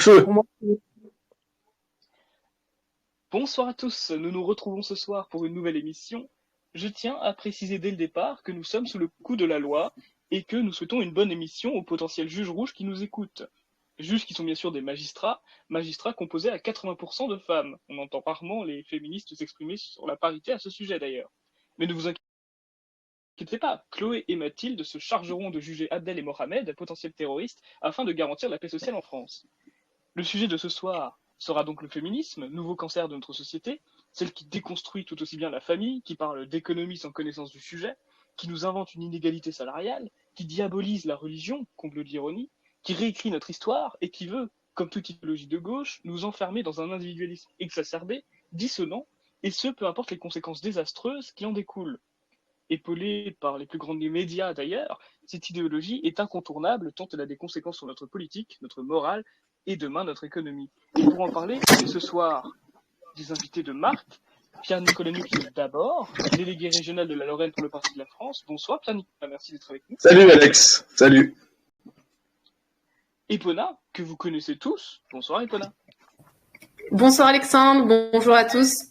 Feu. Pour moi, Bonsoir à tous, nous nous retrouvons ce soir pour une nouvelle émission. Je tiens à préciser dès le départ que nous sommes sous le coup de la loi et que nous souhaitons une bonne émission aux potentiels juges rouges qui nous écoutent. Juges qui sont bien sûr des magistrats, magistrats composés à 80% de femmes. On entend rarement les féministes s'exprimer sur la parité à ce sujet d'ailleurs. Mais ne vous inquiétez pas, Chloé et Mathilde se chargeront de juger Abdel et Mohamed, potentiels terroristes, afin de garantir la paix sociale en France. Le sujet de ce soir sera donc le féminisme, nouveau cancer de notre société, celle qui déconstruit tout aussi bien la famille, qui parle d'économie sans connaissance du sujet, qui nous invente une inégalité salariale, qui diabolise la religion, comble d'ironie, qui réécrit notre histoire et qui veut, comme toute idéologie de gauche, nous enfermer dans un individualisme exacerbé, dissonant, et ce, peu importe les conséquences désastreuses qui en découlent. Épaulée par les plus grands médias d'ailleurs, cette idéologie est incontournable tant elle a des conséquences sur notre politique, notre morale et demain notre économie. Et pour en parler, j'ai ce soir des invités de marque. Pierre-Nicolas Nux d'abord, délégué régional de la Lorraine pour le Parti de la France. Bonsoir Pierre-Nicolas, merci d'être avec nous. Salut Alex, salut. Epona, que vous connaissez tous. Bonsoir Epona. bonsoir Alexandre, bonjour à tous.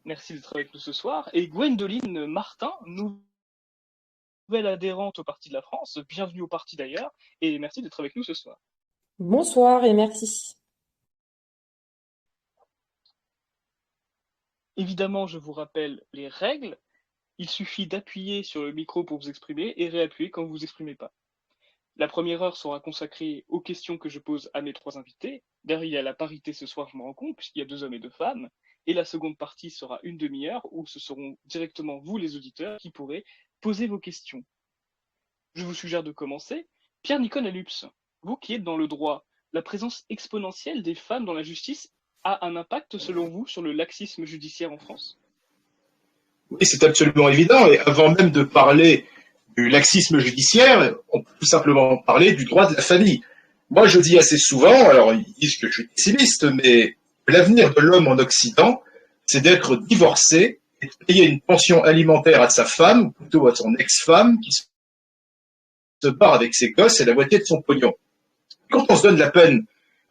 Merci d'être avec nous ce soir. Et Gwendoline Martin, nouvelle adhérente au Parti de la France. Bienvenue au parti d'ailleurs. Et merci d'être avec nous ce soir. Bonsoir et merci. Évidemment, je vous rappelle les règles. Il suffit d'appuyer sur le micro pour vous exprimer et réappuyer quand vous vous exprimez pas. La première heure sera consacrée aux questions que je pose à mes trois invités. D'ailleurs, il y a la parité ce soir, je me rends compte, puisqu'il y a 2 hommes et 2 femmes. Et la seconde partie sera une demi-heure où ce seront directement vous, les auditeurs, qui pourrez poser vos questions. Je vous suggère de commencer. Pierre-Nicolas Lupes, vous qui êtes dans le droit, la présence exponentielle des femmes dans la justice a un impact, selon vous, sur le laxisme judiciaire en France? Oui, c'est absolument évident. Et avant même de parler du laxisme judiciaire, on peut tout simplement parler du droit de la famille. Moi, je dis assez souvent, alors ils disent que je suis pessimiste, mais l'avenir de l'homme en Occident, c'est d'être divorcé et de payer une pension alimentaire à sa femme, ou plutôt à son ex-femme, qui se barre avec ses gosses et la moitié de son pognon. Quand on se donne la peine,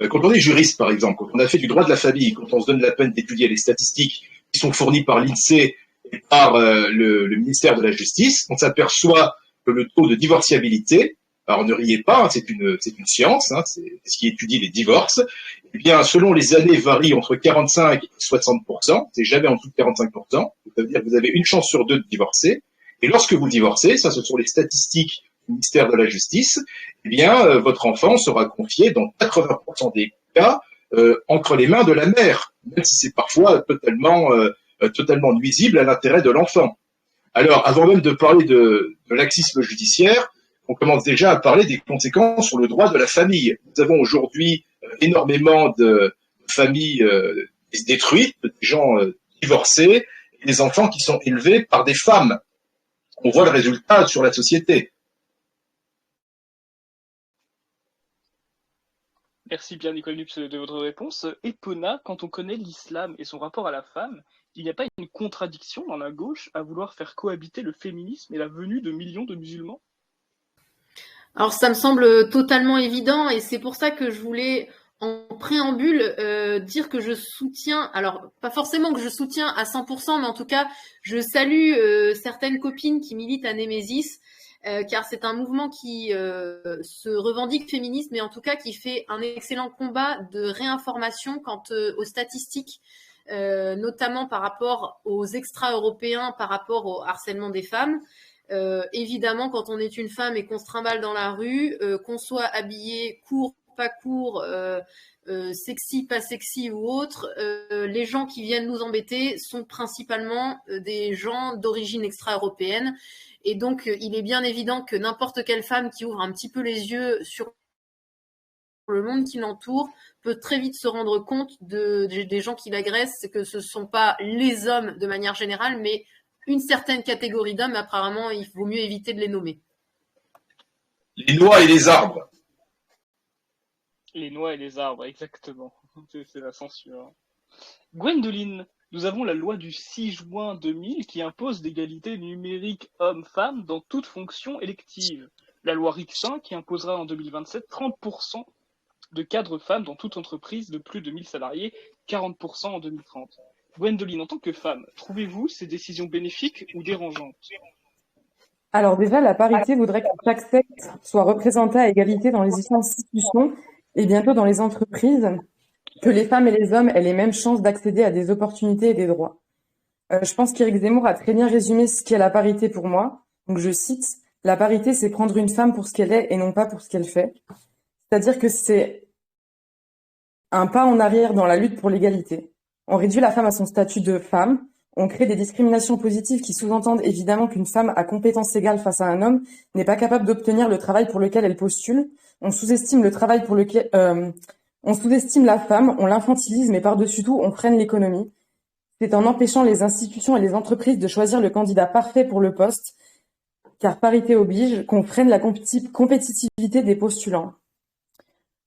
quand on est juriste par exemple, quand on a fait du droit de la famille, quand on se donne la peine d'étudier les statistiques qui sont fournies par l'INSEE et par le ministère de la Justice, on s'aperçoit que le taux de divorciabilité, alors ne riez pas, hein, c'est une science, hein, c'est ce qui étudie les divorces, eh bien selon les années varie entre 45 et 60%, c'est jamais en dessous de 45%, ça veut dire que vous avez une chance sur 2 de divorcer, et lorsque vous divorcez, ça ce sont les statistiques du ministère de la Justice, eh bien votre enfant sera confié dans 80% des cas entre les mains de la mère, même si c'est parfois totalement nuisible à l'intérêt de l'enfant. Alors, avant même de parler de laxisme judiciaire, on commence déjà à parler des conséquences sur le droit de la famille. Nous avons aujourd'hui énormément de familles détruites, de gens divorcés, et des enfants qui sont élevés par des femmes. On voit le résultat sur la société. Merci Pierre-Nicolas Lupes de votre réponse. Epona, quand on connaît l'islam et son rapport à la femme, il n'y a pas une contradiction dans la gauche à vouloir faire cohabiter le féminisme et la venue de millions de musulmans? Alors ça me semble totalement évident et c'est pour ça que je voulais en préambule dire que je soutiens, alors pas forcément que je soutiens à 100%, mais en tout cas je salue certaines copines qui militent à Némésis, car c'est un mouvement qui se revendique féministe, mais en tout cas qui fait un excellent combat de réinformation quant aux statistiques, notamment par rapport aux extra-européens, par rapport au harcèlement des femmes. Évidemment, quand on est une femme et qu'on se trimballe dans la rue, qu'on soit habillé court, pas court, sexy, pas sexy ou autre, les gens qui viennent nous embêter sont principalement des gens d'origine extra-européenne. Et donc, il est bien évident que n'importe quelle femme qui ouvre un petit peu les yeux sur le monde qui l'entoure peut très vite se rendre compte des gens qui l'agressent, que ce ne sont pas les hommes de manière générale, mais une certaine catégorie d'hommes. Apparemment, il vaut mieux éviter de les nommer. Les noix et les arbres. Les noix et les arbres, exactement. C'est la censure. Gwendoline, nous avons la loi du 6 juin 2000 qui impose l'égalité numérique homme-femme dans toute fonction élective. La loi Rixin qui imposera en 2027 30% de cadres femmes dans toute entreprise de plus de 1000 salariés, 40% en 2030. Gwendoline, en tant que femme, trouvez-vous ces décisions bénéfiques ou dérangeantes? Alors déjà, la parité voudrait que chaque sexe soit représenté à égalité dans les institutions et bientôt dans les entreprises, que les femmes et les hommes aient les mêmes chances d'accéder à des opportunités et des droits. Je pense qu'Éric Zemmour a très bien résumé ce qu'est la parité pour moi. Donc je cite, la parité, c'est prendre une femme pour ce qu'elle est et non pas pour ce qu'elle fait. C'est-à-dire que c'est un pas en arrière dans la lutte pour l'égalité. On réduit la femme à son statut de femme, on crée des discriminations positives qui sous-entendent évidemment qu'une femme à compétences égales face à un homme n'est pas capable d'obtenir le travail pour lequel elle postule. On sous-estime le travail pour lequel, on sous-estime la femme, on l'infantilise, mais par-dessus tout, on freine l'économie. C'est en empêchant les institutions et les entreprises de choisir le candidat parfait pour le poste, car parité oblige, qu'on freine la compétitivité des postulants.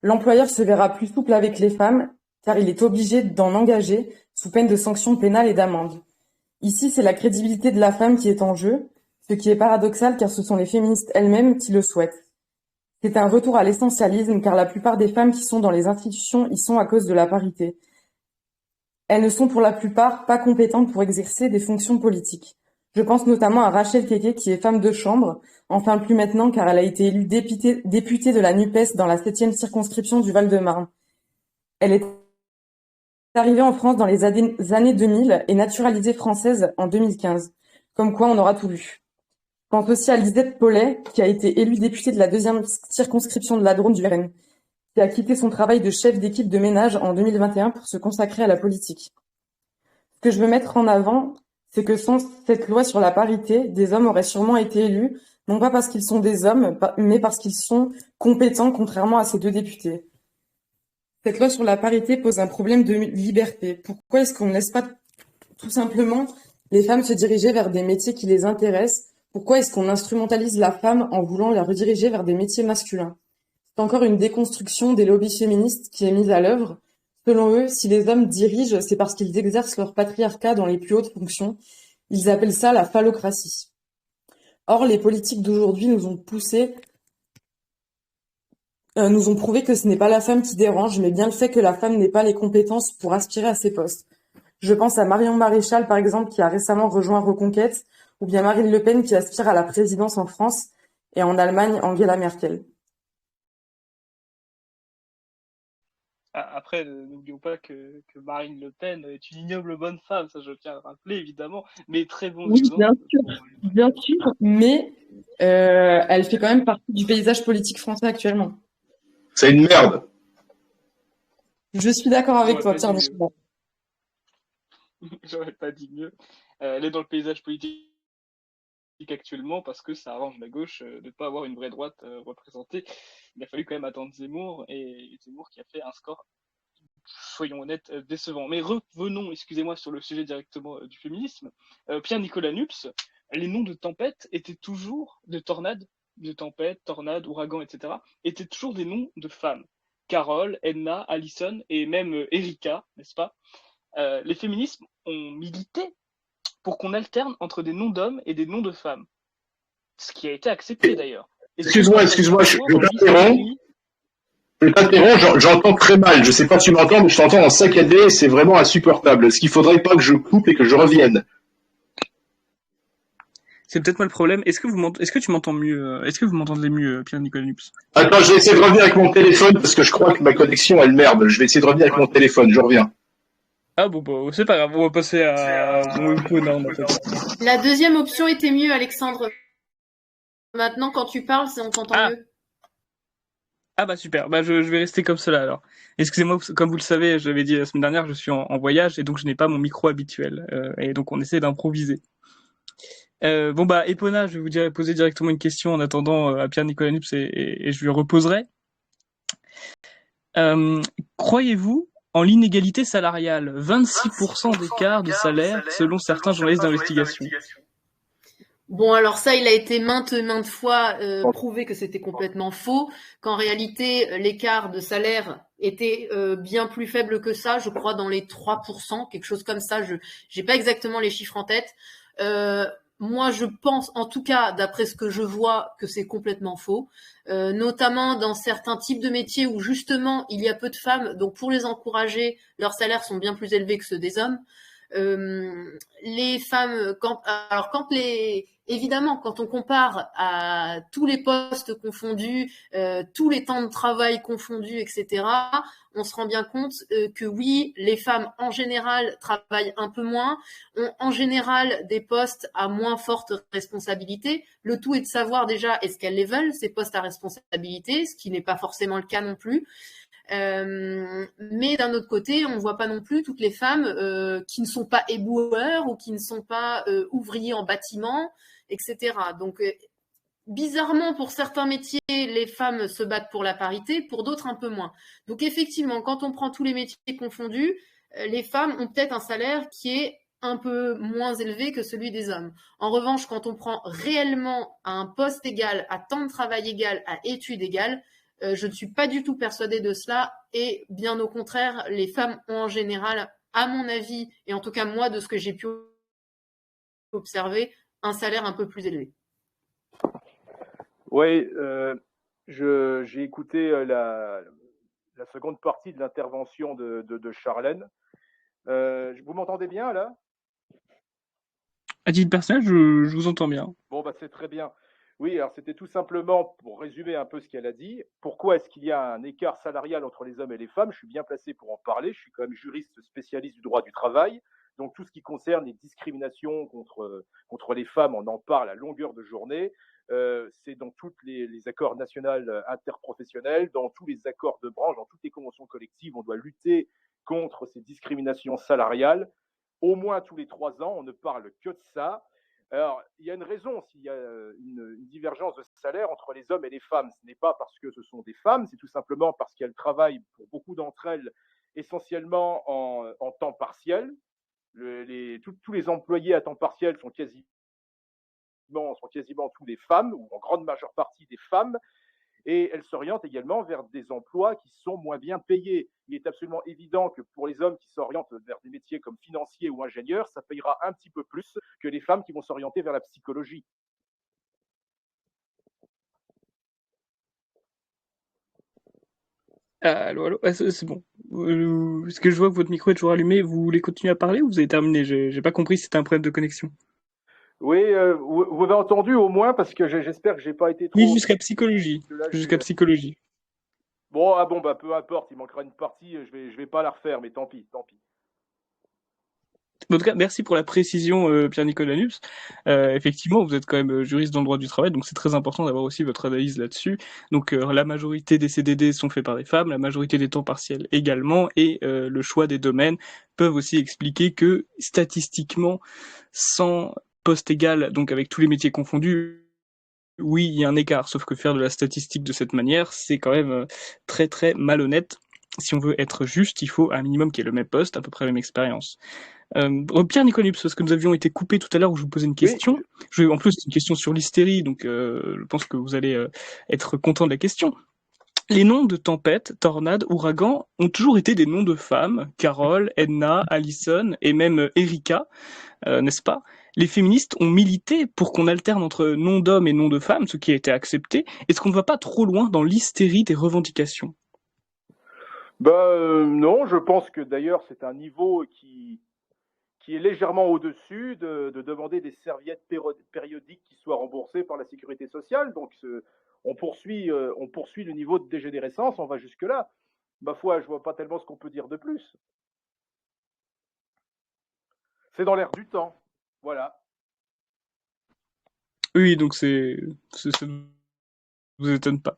L'employeur se verra plus souple avec les femmes, car il est obligé d'en engager sous peine de sanctions pénales et d'amendes. Ici, c'est la crédibilité de la femme qui est en jeu, ce qui est paradoxal car ce sont les féministes elles-mêmes qui le souhaitent. C'est un retour à l'essentialisme car la plupart des femmes qui sont dans les institutions y sont à cause de la parité. Elles ne sont pour la plupart pas compétentes pour exercer des fonctions politiques. Je pense notamment à Rachel Keke qui est femme de chambre, enfin plus maintenant car elle a été élue députée de la NUPES dans la 7e circonscription du Val-de-Marne. Elle est arrivée en France dans les années 2000 et naturalisée française en 2015. Comme quoi on aura tout vu. Je pense aussi à Lisette Paulet qui a été élue députée de la 2e circonscription de la Drôme du RN, qui a quitté son travail de chef d'équipe de ménage en 2021 pour se consacrer à la politique. Ce que je veux mettre en avant, c'est que sans cette loi sur la parité, des hommes auraient sûrement été élus, non pas parce qu'ils sont des hommes, mais parce qu'ils sont compétents, contrairement à ces deux députés. Cette loi sur la parité pose un problème de liberté. Pourquoi est-ce qu'on ne laisse pas tout simplement les femmes se diriger vers des métiers qui les intéressent? Pourquoi est-ce qu'on instrumentalise la femme en voulant la rediriger vers des métiers masculins? C'est encore une déconstruction des lobbies féministes qui est mise à l'œuvre. Selon eux, si les hommes dirigent, c'est parce qu'ils exercent leur patriarcat dans les plus hautes fonctions. Ils appellent ça la phallocratie. Or, les politiques d'aujourd'hui nous ont prouvé que ce n'est pas la femme qui dérange, mais bien le fait que la femme n'ait pas les compétences pour aspirer à ces postes. Je pense à Marion Maréchal, par exemple, qui a récemment rejoint Reconquête, ou bien Marine Le Pen qui aspire à la présidence en France, et en Allemagne, Angela Merkel. Après, n'oublions pas que Marine Le Pen est une ignoble bonne femme, ça je tiens à le rappeler évidemment, mais très bon Oui, exemple. bien sûr, mais elle fait quand même partie du paysage politique français actuellement. C'est une merde. Je suis d'accord avec toi, Pierre. J'aurais pas dit mieux. Elle est dans le paysage politique actuellement parce que ça arrange la gauche de ne pas avoir une vraie droite représentée. Il a fallu quand même attendre Zemmour, et Zemmour qui a fait un score, soyons honnêtes, décevant. Mais revenons, excusez-moi, sur le sujet directement du féminisme. Pierre-Nicolas Nups, les noms de tempêtes étaient toujours, de tornades, ouragans, etc., étaient toujours des noms de femmes. Carole, Edna, Alison et même Erika, n'est-ce pas? Les féminismes ont milité pour qu'on alterne entre des noms d'hommes et des noms de femmes. Ce qui a été accepté d'ailleurs. Excuse-moi, je t'interromps, j'entends très mal. Je sais pas si tu m'entends, mais je t'entends en saccadé, c'est vraiment insupportable. Est-ce qu'il faudrait pas que je coupe et que je revienne? C'est peut-être moi le problème. Est-ce que tu m'entends mieux? Est-ce que vous m'entendez mieux, Pierre-Nicolas Nups? Attends, je vais essayer de revenir avec mon téléphone parce que je crois que ma connexion elle merde. Je vais essayer de revenir avec mon téléphone, je reviens. Ah bon, bah, c'est pas grave, on va passer à Epona. La deuxième option était mieux, Alexandre. Maintenant, quand tu parles, on t'entend mieux. Ah bah super, bah je vais rester comme cela alors. Excusez-moi, comme vous le savez, je l'avais dit la semaine dernière, je suis en voyage et donc je n'ai pas mon micro habituel. Et donc on essaie d'improviser. Bon bah Epona, je vais vous poser directement une question en attendant à Pierre-Nicolas Nups et je lui reposerai. Croyez-vous en l'inégalité salariale? 26% d'écart de salaire selon certains journalistes d'investigation. Bon, alors ça, il a été maintes fois prouvé que c'était complètement faux, qu'en réalité, l'écart de salaire était bien plus faible que ça, je crois dans les 3%, quelque chose comme ça, j'ai pas exactement les chiffres en tête. moi, je pense, en tout cas, d'après ce que je vois, que c'est complètement faux, notamment dans certains types de métiers où justement il y a peu de femmes. Donc, pour les encourager, leurs salaires sont bien plus élevés que ceux des hommes. Les femmes, évidemment, quand on compare à tous les postes confondus, tous les temps de travail confondus, etc., on se rend bien compte que oui, les femmes en général travaillent un peu moins, ont en général des postes à moins forte responsabilité. Le tout est de savoir déjà est-ce qu'elles les veulent, ces postes à responsabilité, ce qui n'est pas forcément le cas non plus. Mais d'un autre côté, on ne voit pas non plus toutes les femmes qui ne sont pas éboueurs ou qui ne sont pas ouvriers en bâtiment, etc. Donc, bizarrement, pour certains métiers, les femmes se battent pour la parité, pour d'autres un peu moins. Donc, effectivement, quand on prend tous les métiers confondus, les femmes ont peut-être un salaire qui est un peu moins élevé que celui des hommes. En revanche, quand on prend réellement à un poste égal, à temps de travail égal, à études égales, je ne suis pas du tout persuadée de cela et bien au contraire, les femmes ont en général, à mon avis, et en tout cas moi de ce que j'ai pu observer, un salaire un peu plus élevé. Oui, j'ai écouté la seconde partie de l'intervention de Charlène. Vous m'entendez bien là? À titre personnel, je vous entends bien. Bon, bah, c'est très bien. Oui, alors c'était tout simplement pour résumer un peu ce qu'elle a dit. Pourquoi est-ce qu'il y a un écart salarial entre les hommes et les femmes? Je suis bien placé pour en parler. Je suis quand même juriste spécialiste du droit du travail. Donc tout ce qui concerne les discriminations contre les femmes, on en parle à longueur de journée. C'est dans tous les accords nationaux interprofessionnels, dans tous les accords de branche, dans toutes les conventions collectives, on doit lutter contre ces discriminations salariales. Au moins tous les 3 ans, on ne parle que de ça. Alors, il y a une raison s'il y a une divergence de salaire entre les hommes et les femmes. Ce n'est pas parce que ce sont des femmes, c'est tout simplement parce qu'elles travaillent, pour beaucoup d'entre elles, essentiellement en temps partiel. Tous les employés à temps partiel sont quasiment tous des femmes, ou en grande majeure partie des femmes, et elles s'orientent également vers des emplois qui sont moins bien payés. Il est absolument évident que pour les hommes qui s'orientent vers des métiers comme financier ou ingénieur, ça payera un petit peu plus que les femmes qui vont s'orienter vers la psychologie. Allô, allô, c'est bon. Est-ce que je vois que votre micro est toujours allumé? Vous voulez continuer à parler ou vous avez terminé? J'ai pas compris si c'était un problème de connexion. Oui, vous avez entendu au moins, parce que j'espère que j'ai pas été trop... Oui, jusqu'à psychologie. Jusqu'à psychologie. Bon, bah peu importe, il manquera une partie, je vais pas la refaire, mais tant pis. En tout cas, merci pour la précision, Pierre-Nicolas Nups. Effectivement, vous êtes quand même juriste dans le droit du travail, donc c'est très important d'avoir aussi votre analyse là-dessus. Donc, la majorité des CDD sont faits par des femmes, la majorité des temps partiels également, et le choix des domaines peuvent aussi expliquer que, statistiquement, sans poste égal, donc avec tous les métiers confondus, oui, il y a un écart, sauf que faire de la statistique de cette manière, c'est quand même très très malhonnête. Si on veut être juste, il faut un minimum qui ait le même poste, à peu près la même expérience. Pierre-Nicolas Nups, parce que nous avions été coupés tout à l'heure où je vous posais une question. Oui. En plus, c'est une question sur l'hystérie, donc je pense que vous allez être content de la question. Les noms de tempête, tornade, ouragan ont toujours été des noms de femmes. Carole, Edna, Alison et même Erika, n'est-ce pas? Les féministes ont milité pour qu'on alterne entre noms d'hommes et noms de femmes, ce qui a été accepté. Est-ce qu'on ne va pas trop loin dans l'hystérie des revendications? Non, je pense que d'ailleurs c'est un niveau qui est légèrement au-dessus de demander des serviettes périodiques qui soient remboursées par la sécurité sociale. Donc on poursuit le niveau de dégénérescence, on va jusque-là. Ma foi, je vois pas tellement ce qu'on peut dire de plus. C'est dans l'air du temps. Voilà. Oui, donc ça vous étonne pas.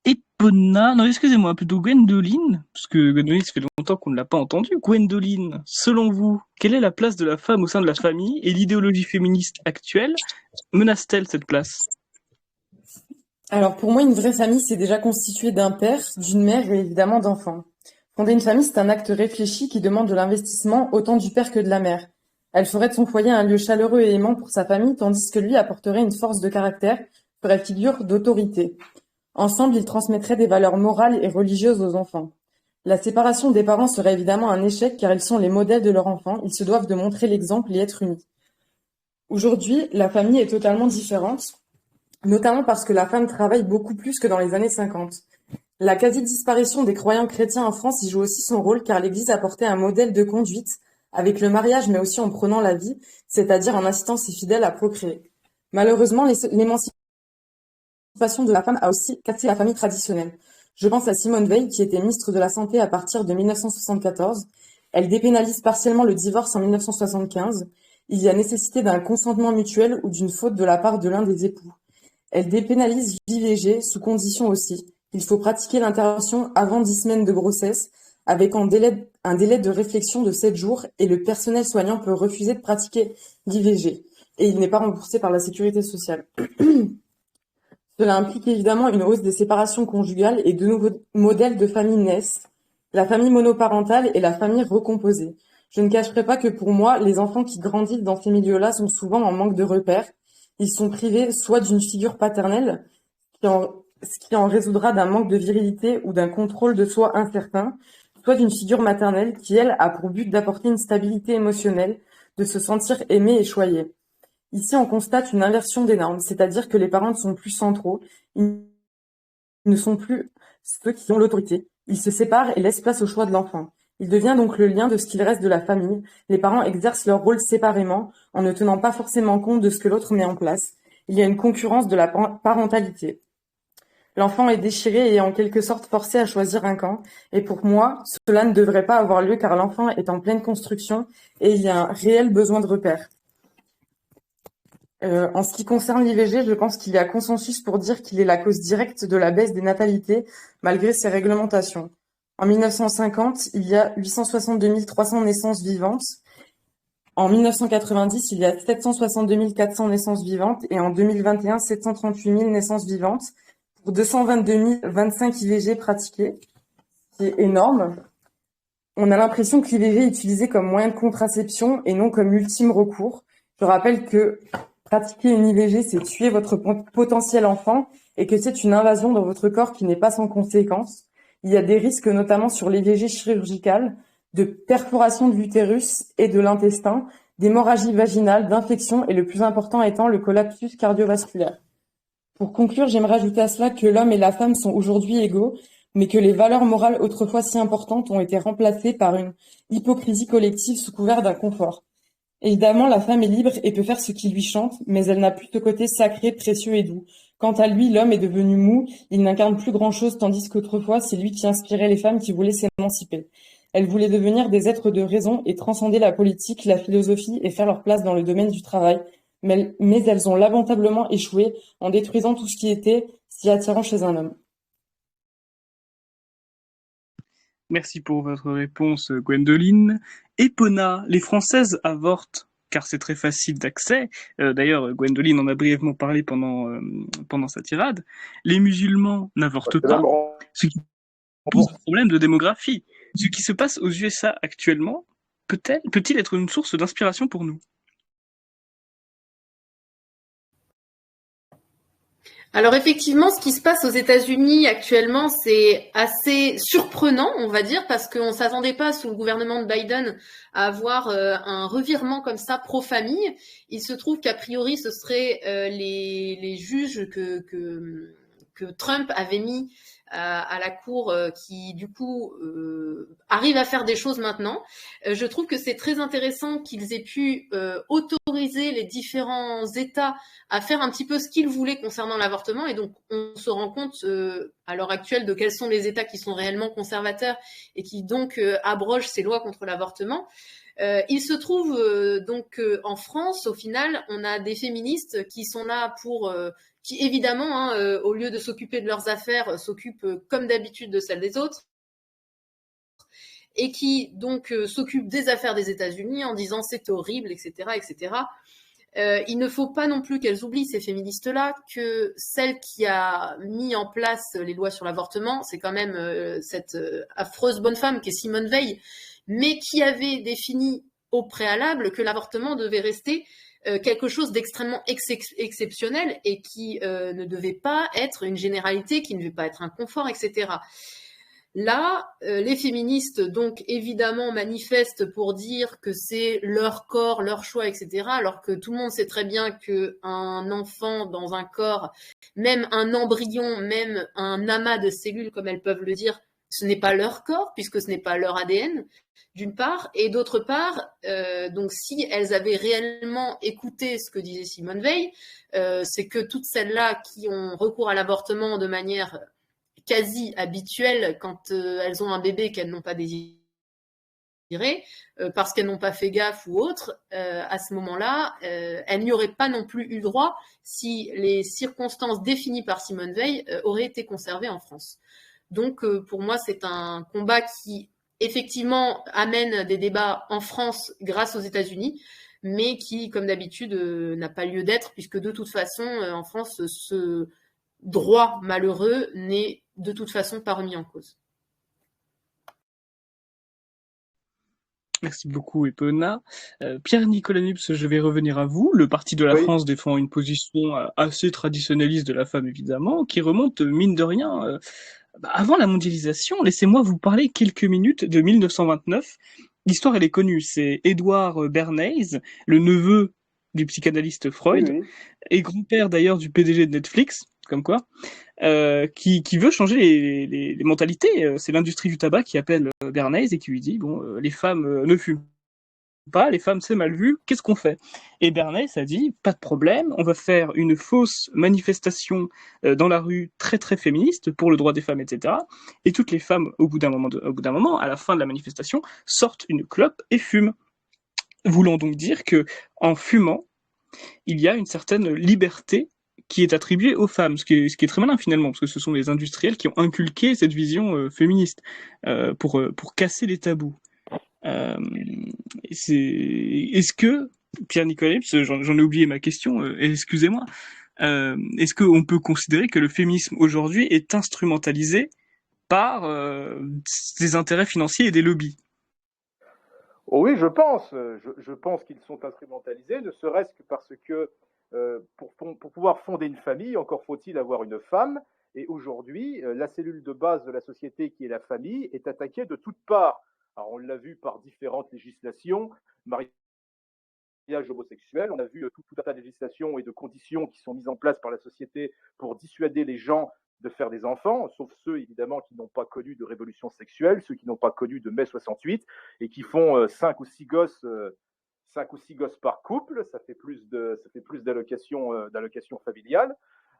Epona, non, excusez-moi, plutôt Gwendoline, parce que Gwendoline, ça fait longtemps qu'on ne l'a pas entendu. Gwendoline, selon vous, quelle est la place de la femme au sein de la famille et l'idéologie féministe actuelle menace-t-elle cette place? Alors pour moi, une vraie famille, c'est déjà constitué d'un père, d'une mère et évidemment d'enfants. Fonder une famille, c'est un acte réfléchi qui demande de l'investissement autant du père que de la mère. Elle ferait de son foyer un lieu chaleureux et aimant pour sa famille, tandis que lui apporterait une force de caractère, ferait figure d'autorité. Ensemble, ils transmettraient des valeurs morales et religieuses aux enfants. La séparation des parents serait évidemment un échec car ils sont les modèles de leur enfant, ils se doivent de montrer l'exemple et être unis. Aujourd'hui, la famille est totalement différente, notamment parce que la femme travaille beaucoup plus que dans les années 50. La quasi-disparition des croyants chrétiens en France y joue aussi son rôle car l'Église apportait un modèle de conduite avec le mariage mais aussi en prenant la vie, c'est-à-dire en incitant ses fidèles à procréer. Malheureusement, l'émancipation de la femme a aussi cassé la famille traditionnelle. Je pense à Simone Veil, qui était ministre de la Santé à partir de 1974. Elle dépénalise partiellement le divorce en 1975. Il y a nécessité d'un consentement mutuel ou d'une faute de la part de l'un des époux. Elle dépénalise l'IVG sous condition aussi. Il faut pratiquer l'intervention avant 10 semaines de grossesse, avec un délai de réflexion de 7 jours, et le personnel soignant peut refuser de pratiquer l'IVG. Et il n'est pas remboursé par la sécurité sociale. Cela implique évidemment une hausse des séparations conjugales et de nouveaux modèles de famille naissent, la famille monoparentale et la famille recomposée. Je ne cacherai pas que pour moi, les enfants qui grandissent dans ces milieux-là sont souvent en manque de repères. Ils sont privés soit d'une figure paternelle, ce qui en résoudra d'un manque de virilité ou d'un contrôle de soi incertain, soit d'une figure maternelle qui, elle, a pour but d'apporter une stabilité émotionnelle, de se sentir aimé et choyé. Ici, on constate une inversion des normes, c'est-à-dire que les parents ne sont plus centraux, ils ne sont plus ceux qui ont l'autorité. Ils se séparent et laissent place au choix de l'enfant. Il devient donc le lien de ce qu'il reste de la famille. Les parents exercent leur rôle séparément, en ne tenant pas forcément compte de ce que l'autre met en place. Il y a une concurrence de la parentalité. L'enfant est déchiré et en quelque sorte forcé à choisir un camp. Et pour moi, cela ne devrait pas avoir lieu car l'enfant est en pleine construction et il y a un réel besoin de repères. En ce qui concerne l'IVG, je pense qu'il y a consensus pour dire qu'il est la cause directe de la baisse des natalités, malgré ces réglementations. En 1950, il y a 862 300 naissances vivantes. En 1990, il y a 762 400 naissances vivantes. Et en 2021, 738 000 naissances vivantes pour 222 025 IVG pratiquées, ce qui est énorme. On a l'impression que l'IVG est utilisé comme moyen de contraception et non comme ultime recours. Je rappelle que pratiquer une IVG, c'est tuer votre potentiel enfant et que c'est une invasion dans votre corps qui n'est pas sans conséquence. Il y a des risques, notamment sur l'IVG chirurgicale, de perforation de l'utérus et de l'intestin, d'hémorragie vaginale, d'infection et le plus important étant le collapsus cardiovasculaire. Pour conclure, j'aimerais ajouter à cela que l'homme et la femme sont aujourd'hui égaux, mais que les valeurs morales autrefois si importantes ont été remplacées par une hypocrisie collective sous couvert d'un confort. Évidemment, la femme est libre et peut faire ce qui lui chante, mais elle n'a plus ce côté sacré, précieux et doux. Quant à lui, l'homme est devenu mou, il n'incarne plus grand-chose, tandis qu'autrefois, c'est lui qui inspirait les femmes qui voulaient s'émanciper. Elles voulaient devenir des êtres de raison et transcender la politique, la philosophie et faire leur place dans le domaine du travail, mais elles ont lamentablement échoué en détruisant tout ce qui était si attirant chez un homme. Merci pour votre réponse, Gwendoline. Epona, les Françaises avortent car c'est très facile d'accès. D'ailleurs, Gwendoline en a brièvement parlé pendant sa tirade. Les musulmans n'avortent pas, ce qui pose un problème de démographie. Ce qui se passe aux USA actuellement peut-il être une source d'inspiration pour nous? Alors effectivement, ce qui se passe aux États-Unis actuellement, c'est assez surprenant, on va dire, parce qu'on ne s'attendait pas sous le gouvernement de Biden à avoir un revirement comme ça pro-famille. Il se trouve qu'a priori, ce seraient les juges que Trump avait mis à la cour qui du coup arrivent à faire des choses maintenant. Je trouve que c'est très intéressant qu'ils aient pu autoriser les différents États à faire un petit peu ce qu'ils voulaient concernant l'avortement, et donc on se rend compte à l'heure actuelle de quels sont les États qui sont réellement conservateurs et qui donc abrogent ces lois contre l'avortement. Il se trouve donc en France, au final, on a des féministes qui sont là pour qui évidemment, au lieu de s'occuper de leurs affaires, s'occupent comme d'habitude de celles des autres, et qui donc s'occupent des affaires des États-Unis en disant c'est horrible, etc., etc. Il ne faut pas non plus qu'elles oublient, ces féministes-là, que celle qui a mis en place les lois sur l'avortement, c'est quand même cette affreuse bonne femme qui est Simone Veil, mais qui avait défini au préalable que l'avortement devait rester quelque chose d'extrêmement exceptionnel et qui ne devait pas être une généralité, qui ne devait pas être un confort, etc. Là, les féministes, donc, évidemment, manifestent pour dire que c'est leur corps, leur choix, etc., alors que tout le monde sait très bien qu'un enfant dans un corps, même un embryon, même un amas de cellules, comme elles peuvent le dire, ce n'est pas leur corps, puisque ce n'est pas leur ADN, d'une part, et d'autre part, donc si elles avaient réellement écouté ce que disait Simone Veil, c'est que toutes celles-là qui ont recours à l'avortement de manière quasi habituelles quand elles ont un bébé qu'elles n'ont pas désiré, parce qu'elles n'ont pas fait gaffe ou autre, à ce moment-là, elles n'y auraient pas non plus eu droit si les circonstances définies par Simone Veil auraient été conservées en France. Donc, pour moi, c'est un combat qui, effectivement, amène des débats en France grâce aux États-Unis, mais qui, comme d'habitude, n'a pas lieu d'être, puisque de toute façon, en France, ce droit malheureux n'est de toute façon pas remis en cause. Merci beaucoup, Epona. Pierre-Nicolas Nupes, je vais revenir à vous. Le Parti de la Oui. France défend une position assez traditionnaliste de la femme, évidemment, qui remonte, mine de rien, avant la mondialisation. Laissez-moi vous parler quelques minutes de 1929. L'histoire, elle est connue. C'est Édouard Bernays, le neveu du psychanalyste Freud, Oui, oui. et grand-père d'ailleurs du PDG de Netflix, comme quoi, qui veut changer les mentalités. C'est l'industrie du tabac qui appelle Bernays et qui lui dit, bon, les femmes ne fument pas, les femmes c'est mal vu, qu'est-ce qu'on fait? Et Bernays a dit, pas de problème, on va faire une fausse manifestation dans la rue très très féministe pour le droit des femmes, etc. Et toutes les femmes, au bout d'un moment, à la fin de la manifestation, sortent une clope et fument. Voulant donc dire que en fumant, il y a une certaine liberté qui est attribuée aux femmes, ce qui est très malin finalement, parce que ce sont les industriels qui ont inculqué cette vision féministe pour casser les tabous. Est-ce que, Pierre-Nicolas, j'en ai oublié ma question, excusez-moi, est-ce qu'on peut considérer que le féminisme aujourd'hui est instrumentalisé par des intérêts financiers et des lobbies? Oh oui, je pense. Je pense qu'ils sont instrumentalisés, ne serait-ce que parce que pour pouvoir fonder une famille, encore faut-il avoir une femme. Et aujourd'hui, la cellule de base de la société, qui est la famille, est attaquée de toutes parts. Alors, on l'a vu par différentes législations, mariage homosexuel, on a vu tout un tas de législations et de conditions qui sont mises en place par la société pour dissuader les gens de faire des enfants, sauf ceux évidemment qui n'ont pas connu de révolution sexuelle, ceux qui n'ont pas connu de mai 68 et qui font 5 ou 6 gosses. 5 ou 6 gosses par couple, ça fait plus d'allocations familiales,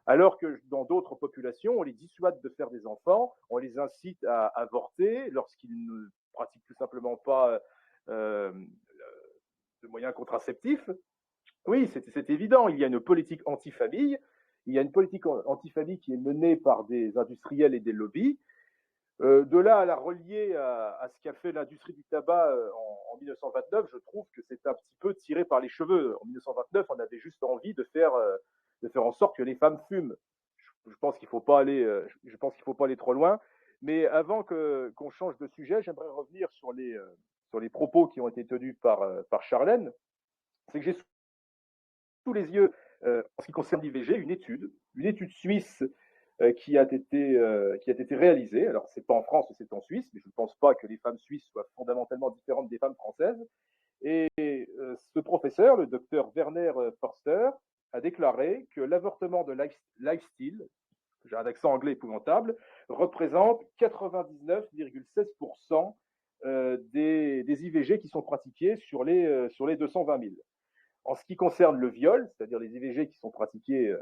alors que dans d'autres populations, on les dissuade de faire des enfants, on les incite à avorter lorsqu'ils ne pratiquent tout simplement pas de moyens contraceptifs. Oui, c'est évident, il y a une politique anti-famille, il y a une politique anti-famille qui est menée par des industriels et des lobbies. De là à la relier à ce qu'a fait l'industrie du tabac en 1929, je trouve que c'est un petit peu tiré par les cheveux. En 1929, on avait juste envie de faire en sorte que les femmes fument. Je pense qu'il ne faut pas aller trop loin. Mais avant qu'on change de sujet, j'aimerais revenir sur les propos qui ont été tenus par Charlène. C'est que j'ai sous les yeux, en ce qui concerne l'IVG, une étude suisse qui a été réalisée. Alors, c'est pas en France, c'est en Suisse, mais je ne pense pas que les femmes suisses soient fondamentalement différentes des femmes françaises. Et ce professeur, le docteur Werner Forster, a déclaré que l'avortement de lifestyle, j'ai un accent anglais épouvantable, représente 99,16% des IVG qui sont pratiqués sur les 220 000. En ce qui concerne le viol, c'est-à-dire les IVG qui sont pratiqués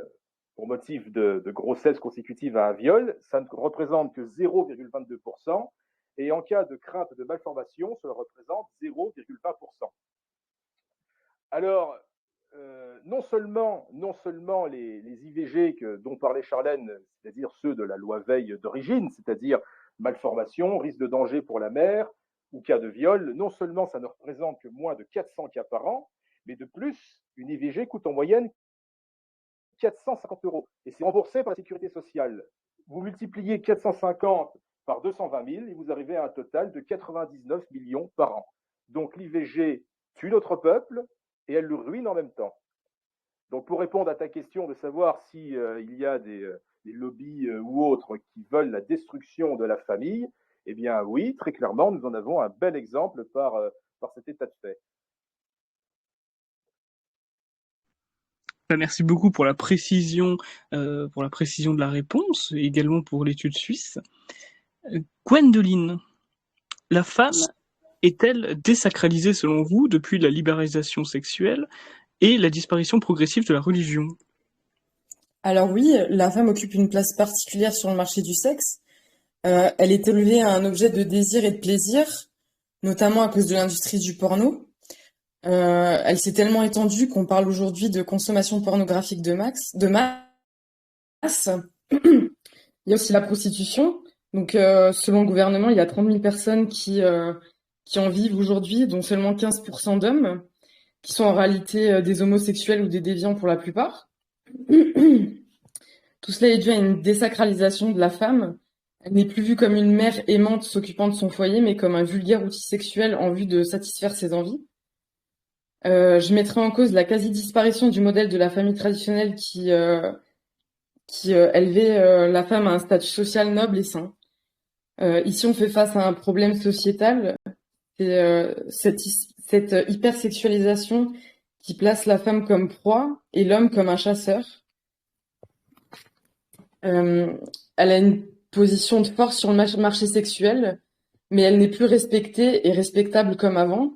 pour motif de grossesse consécutive à un viol, ça ne représente que 0,22%. Et en cas de crainte de malformation, cela représente 0,20%. Alors, non seulement les IVG dont parlait Charlène, c'est-à-dire ceux de la loi Veil d'origine, c'est-à-dire malformation, risque de danger pour la mère ou cas de viol, non seulement ça ne représente que moins de 400 cas par an, mais de plus, une IVG coûte en moyenne 450 €. Et c'est remboursé par la sécurité sociale. Vous multipliez 450 par 220 000 et vous arrivez à un total de 99 millions par an. Donc l'IVG tue notre peuple et elle le ruine en même temps. Donc pour répondre à ta question de savoir s'il y a des lobbies ou autres qui veulent la destruction de la famille, Eh bien oui, très clairement, nous en avons un bel exemple par cet état de fait. Merci beaucoup pour la précision de la réponse, et également pour l'étude suisse. Gwendoline, la femme est-elle désacralisée selon vous depuis la libéralisation sexuelle et la disparition progressive de la religion? Alors oui, la femme occupe une place particulière sur le marché du sexe. Elle est élevée à un objet de désir et de plaisir, notamment à cause de l'industrie du porno. Elle s'est tellement étendue qu'on parle aujourd'hui de consommation pornographique de masse. Il y a aussi la prostitution. Donc, selon le gouvernement, il y a 30 000 personnes qui en vivent aujourd'hui, dont seulement 15% d'hommes, qui sont en réalité des homosexuels ou des déviants pour la plupart. Tout cela est dû à une désacralisation de la femme. Elle n'est plus vue comme une mère aimante s'occupant de son foyer, mais comme un vulgaire outil sexuel en vue de satisfaire ses envies. Je mettrai en cause la quasi-disparition du modèle de la famille traditionnelle qui élevait la femme à un statut social noble et sain. Ici, on fait face à un problème sociétal, c'est cette hypersexualisation qui place la femme comme proie et l'homme comme un chasseur. Elle a une position de force sur le marché sexuel, mais elle n'est plus respectée et respectable comme avant.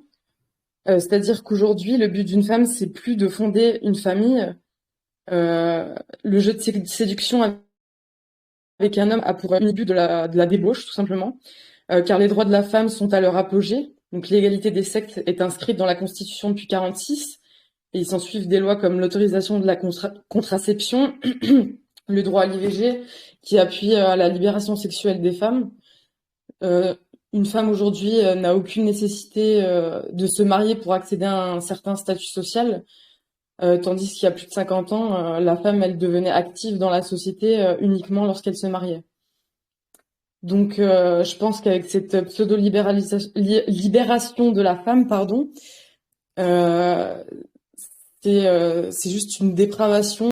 C'est-à-dire qu'aujourd'hui, le but d'une femme, c'est plus de fonder une famille. Le jeu de séduction avec un homme a pour unique but de la débauche, tout simplement, car les droits de la femme sont à leur apogée. Donc l'égalité des sexes est inscrite dans la Constitution depuis 1946, et il s'ensuit des lois comme l'autorisation de la contraception, le droit à l'IVG, qui appuie à la libération sexuelle des femmes. Une femme aujourd'hui n'a aucune nécessité de se marier pour accéder à un certain statut social, tandis qu'il y a plus de 50 ans, la femme, elle devenait active dans la société uniquement lorsqu'elle se mariait. Donc, je pense qu'avec cette pseudo-libération de la femme, pardon, c'est juste une dépravation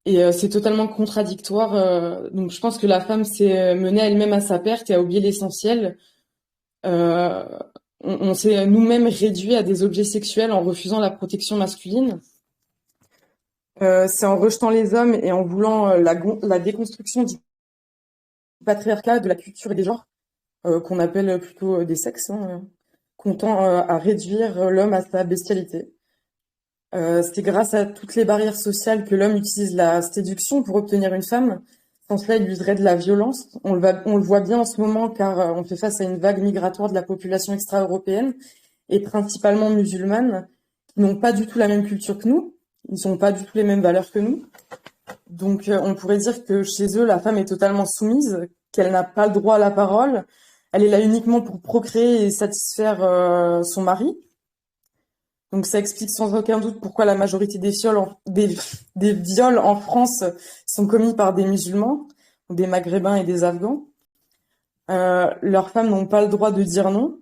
et c'est totalement contradictoire. Donc, je pense que la femme s'est menée elle-même à sa perte et a oublié l'essentiel. On s'est nous-mêmes réduits à des objets sexuels en refusant la protection masculine. C'est en rejetant les hommes et en voulant la déconstruction du patriarcat, de la culture et des genres, qu'on appelle plutôt des sexes, qu'on tend à réduire l'homme à sa bestialité. C'est grâce à toutes les barrières sociales que l'homme utilise la séduction pour obtenir une femme. Sans cela, il userait de la violence. On le voit bien en ce moment car on fait face à une vague migratoire de la population extra-européenne et principalement musulmane, qui n'ont pas du tout la même culture que nous. Ils n'ont pas du tout les mêmes valeurs que nous. Donc on pourrait dire que chez eux, la femme est totalement soumise, qu'elle n'a pas le droit à la parole. Elle est là uniquement pour procréer et satisfaire son mari. Donc ça explique sans aucun doute pourquoi la majorité des viols en France sont commis par des musulmans, des maghrébins et des afghans. Leurs femmes n'ont pas le droit de dire non.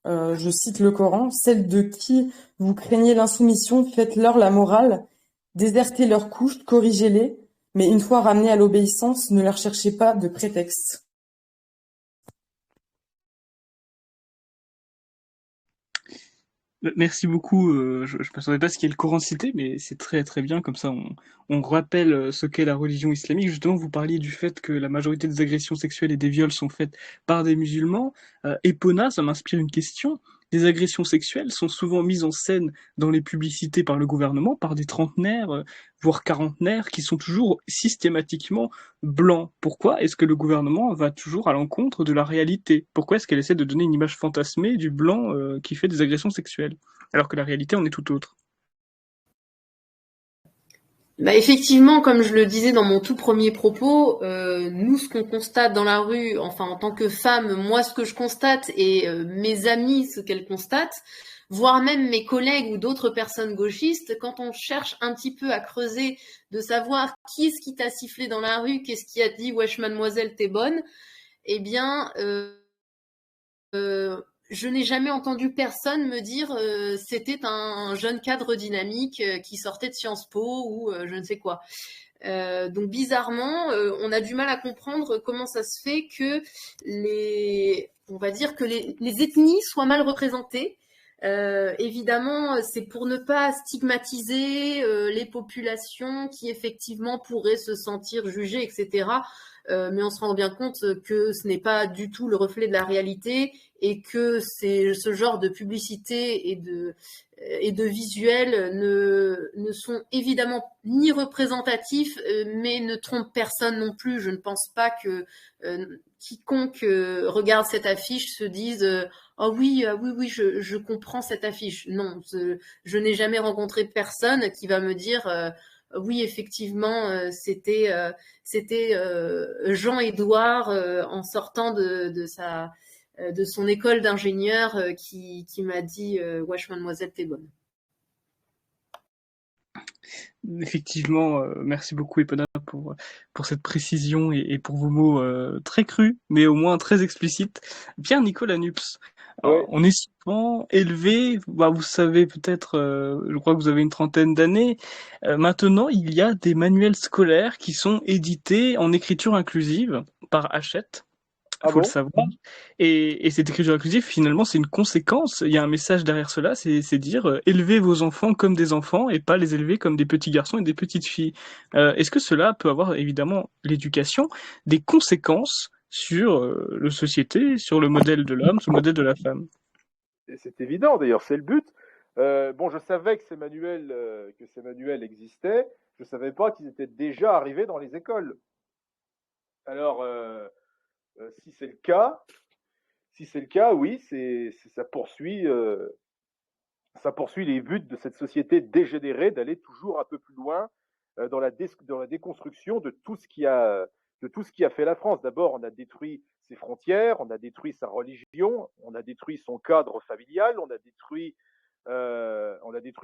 Je cite le Coran: celles de qui vous craignez l'insoumission, faites-leur la morale, désertez leurs couches, corrigez-les, mais une fois ramenées à l'obéissance, ne leur cherchez pas de prétexte. Merci beaucoup. Je ne m'attendais pas à ce qu'il y ait le Coran cité, mais c'est très très bien. Comme ça, on rappelle ce qu'est la religion islamique. Justement, vous parliez du fait que la majorité des agressions sexuelles et des viols sont faites par des musulmans. Epona, ça m'inspire une question. Les agressions sexuelles sont souvent mises en scène dans les publicités par le gouvernement, par des trentenaires, voire quarantenaires, qui sont toujours systématiquement blancs. Pourquoi est-ce que le gouvernement va toujours à l'encontre de la réalité? Pourquoi est-ce qu'elle essaie de donner une image fantasmée du blanc qui fait des agressions sexuelles, alors que la réalité en est tout autre? Bah effectivement, comme je le disais dans mon tout premier propos, nous, ce qu'on constate dans la rue, enfin en tant que femme, moi ce que je constate et mes amis ce qu'elles constatent, voire même mes collègues ou d'autres personnes gauchistes, quand on cherche un petit peu à creuser, de savoir qui est-ce qui t'a sifflé dans la rue, qu'est-ce qui a dit wesh mademoiselle t'es bonne, eh bien je n'ai jamais entendu personne me dire c'était un jeune cadre dynamique qui sortait de Sciences Po ou je ne sais quoi. Donc bizarrement, on a du mal à comprendre comment ça se fait que on va dire que les ethnies soient mal représentées. Évidemment, c'est pour ne pas stigmatiser les populations qui effectivement pourraient se sentir jugées, etc. Mais on se rend bien compte que ce n'est pas du tout le reflet de la réalité et que ce genre de publicité et de visuels ne sont évidemment ni représentatifs, mais ne trompent personne non plus. Je ne pense pas que quiconque regarde cette affiche se dise oh oui, oui, je comprends cette affiche. Non, je n'ai jamais rencontré personne qui va me dire oui, effectivement, c'était Jean-Édouard en sortant de son école d'ingénieur qui m'a dit wesh mademoiselle, t'es bonne. Effectivement, merci beaucoup Epona pour cette précision et pour vos mots très crus, mais au moins très explicites. Pierre-Nicolas Nups, Ouais. on est souvent élevé, vous savez peut-être, je crois que vous avez une trentaine d'années. Maintenant, il y a des manuels scolaires qui sont édités en écriture inclusive par Hachette. Ah Faut le bon? savoir. Et cette écriture inclusive, finalement, c'est une conséquence. Il y a un message derrière cela, c'est dire élevez vos enfants comme des enfants et pas les élever comme des petits garçons et des petites filles. Est-ce que cela peut avoir, évidemment, l'éducation, des conséquences sur la société, sur le modèle de l'homme, sur le modèle de la femme? Et c'est évident, d'ailleurs, c'est le but. Bon, je savais que ces manuels existaient. Je savais pas qu'ils étaient déjà arrivés dans les écoles. Alors, si c'est le cas, oui, ça poursuit les buts de cette société dégénérée d'aller toujours un peu plus loin dans la déconstruction de tout ce qui a fait la France. D'abord, on a détruit ses frontières, on a détruit sa religion, on a détruit son cadre familial, on a détruit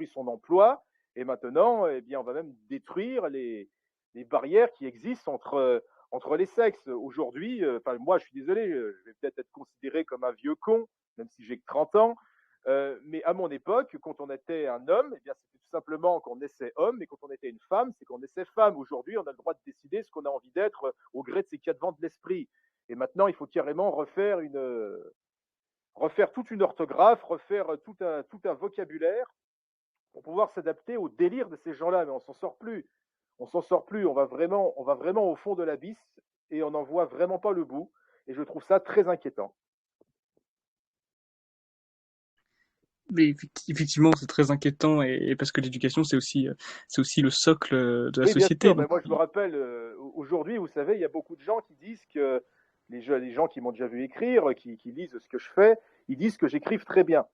son emploi, et maintenant, eh bien, on va même détruire les barrières qui existent entre les sexes. Aujourd'hui, moi, je suis désolé, je vais peut-être être considéré comme un vieux con, même si j'ai que 30 ans, mais à mon époque, quand on était un homme, eh bien, c'était tout simplement qu'on naissait homme, et quand on était une femme, c'est qu'on naissait femme. Aujourd'hui, on a le droit de décider ce qu'on a envie d'être au gré de ses quatre vents de l'esprit. Et maintenant, il faut carrément refaire toute une orthographe, refaire tout un vocabulaire pour pouvoir s'adapter au délire de ces gens-là. Mais on s'en sort plus. On s'en sort plus. On va vraiment au fond de l'abysse et on n'en voit vraiment pas le bout. Et je trouve ça très inquiétant. Mais effectivement, c'est très inquiétant et parce que l'éducation, c'est aussi le socle de la Oui, bien société. sûr. Mais moi, je me rappelle, aujourd'hui, vous savez, il y a beaucoup de gens qui disent que les gens qui m'ont déjà vu écrire, qui lisent ce que je fais, ils disent que j'écrive très bien.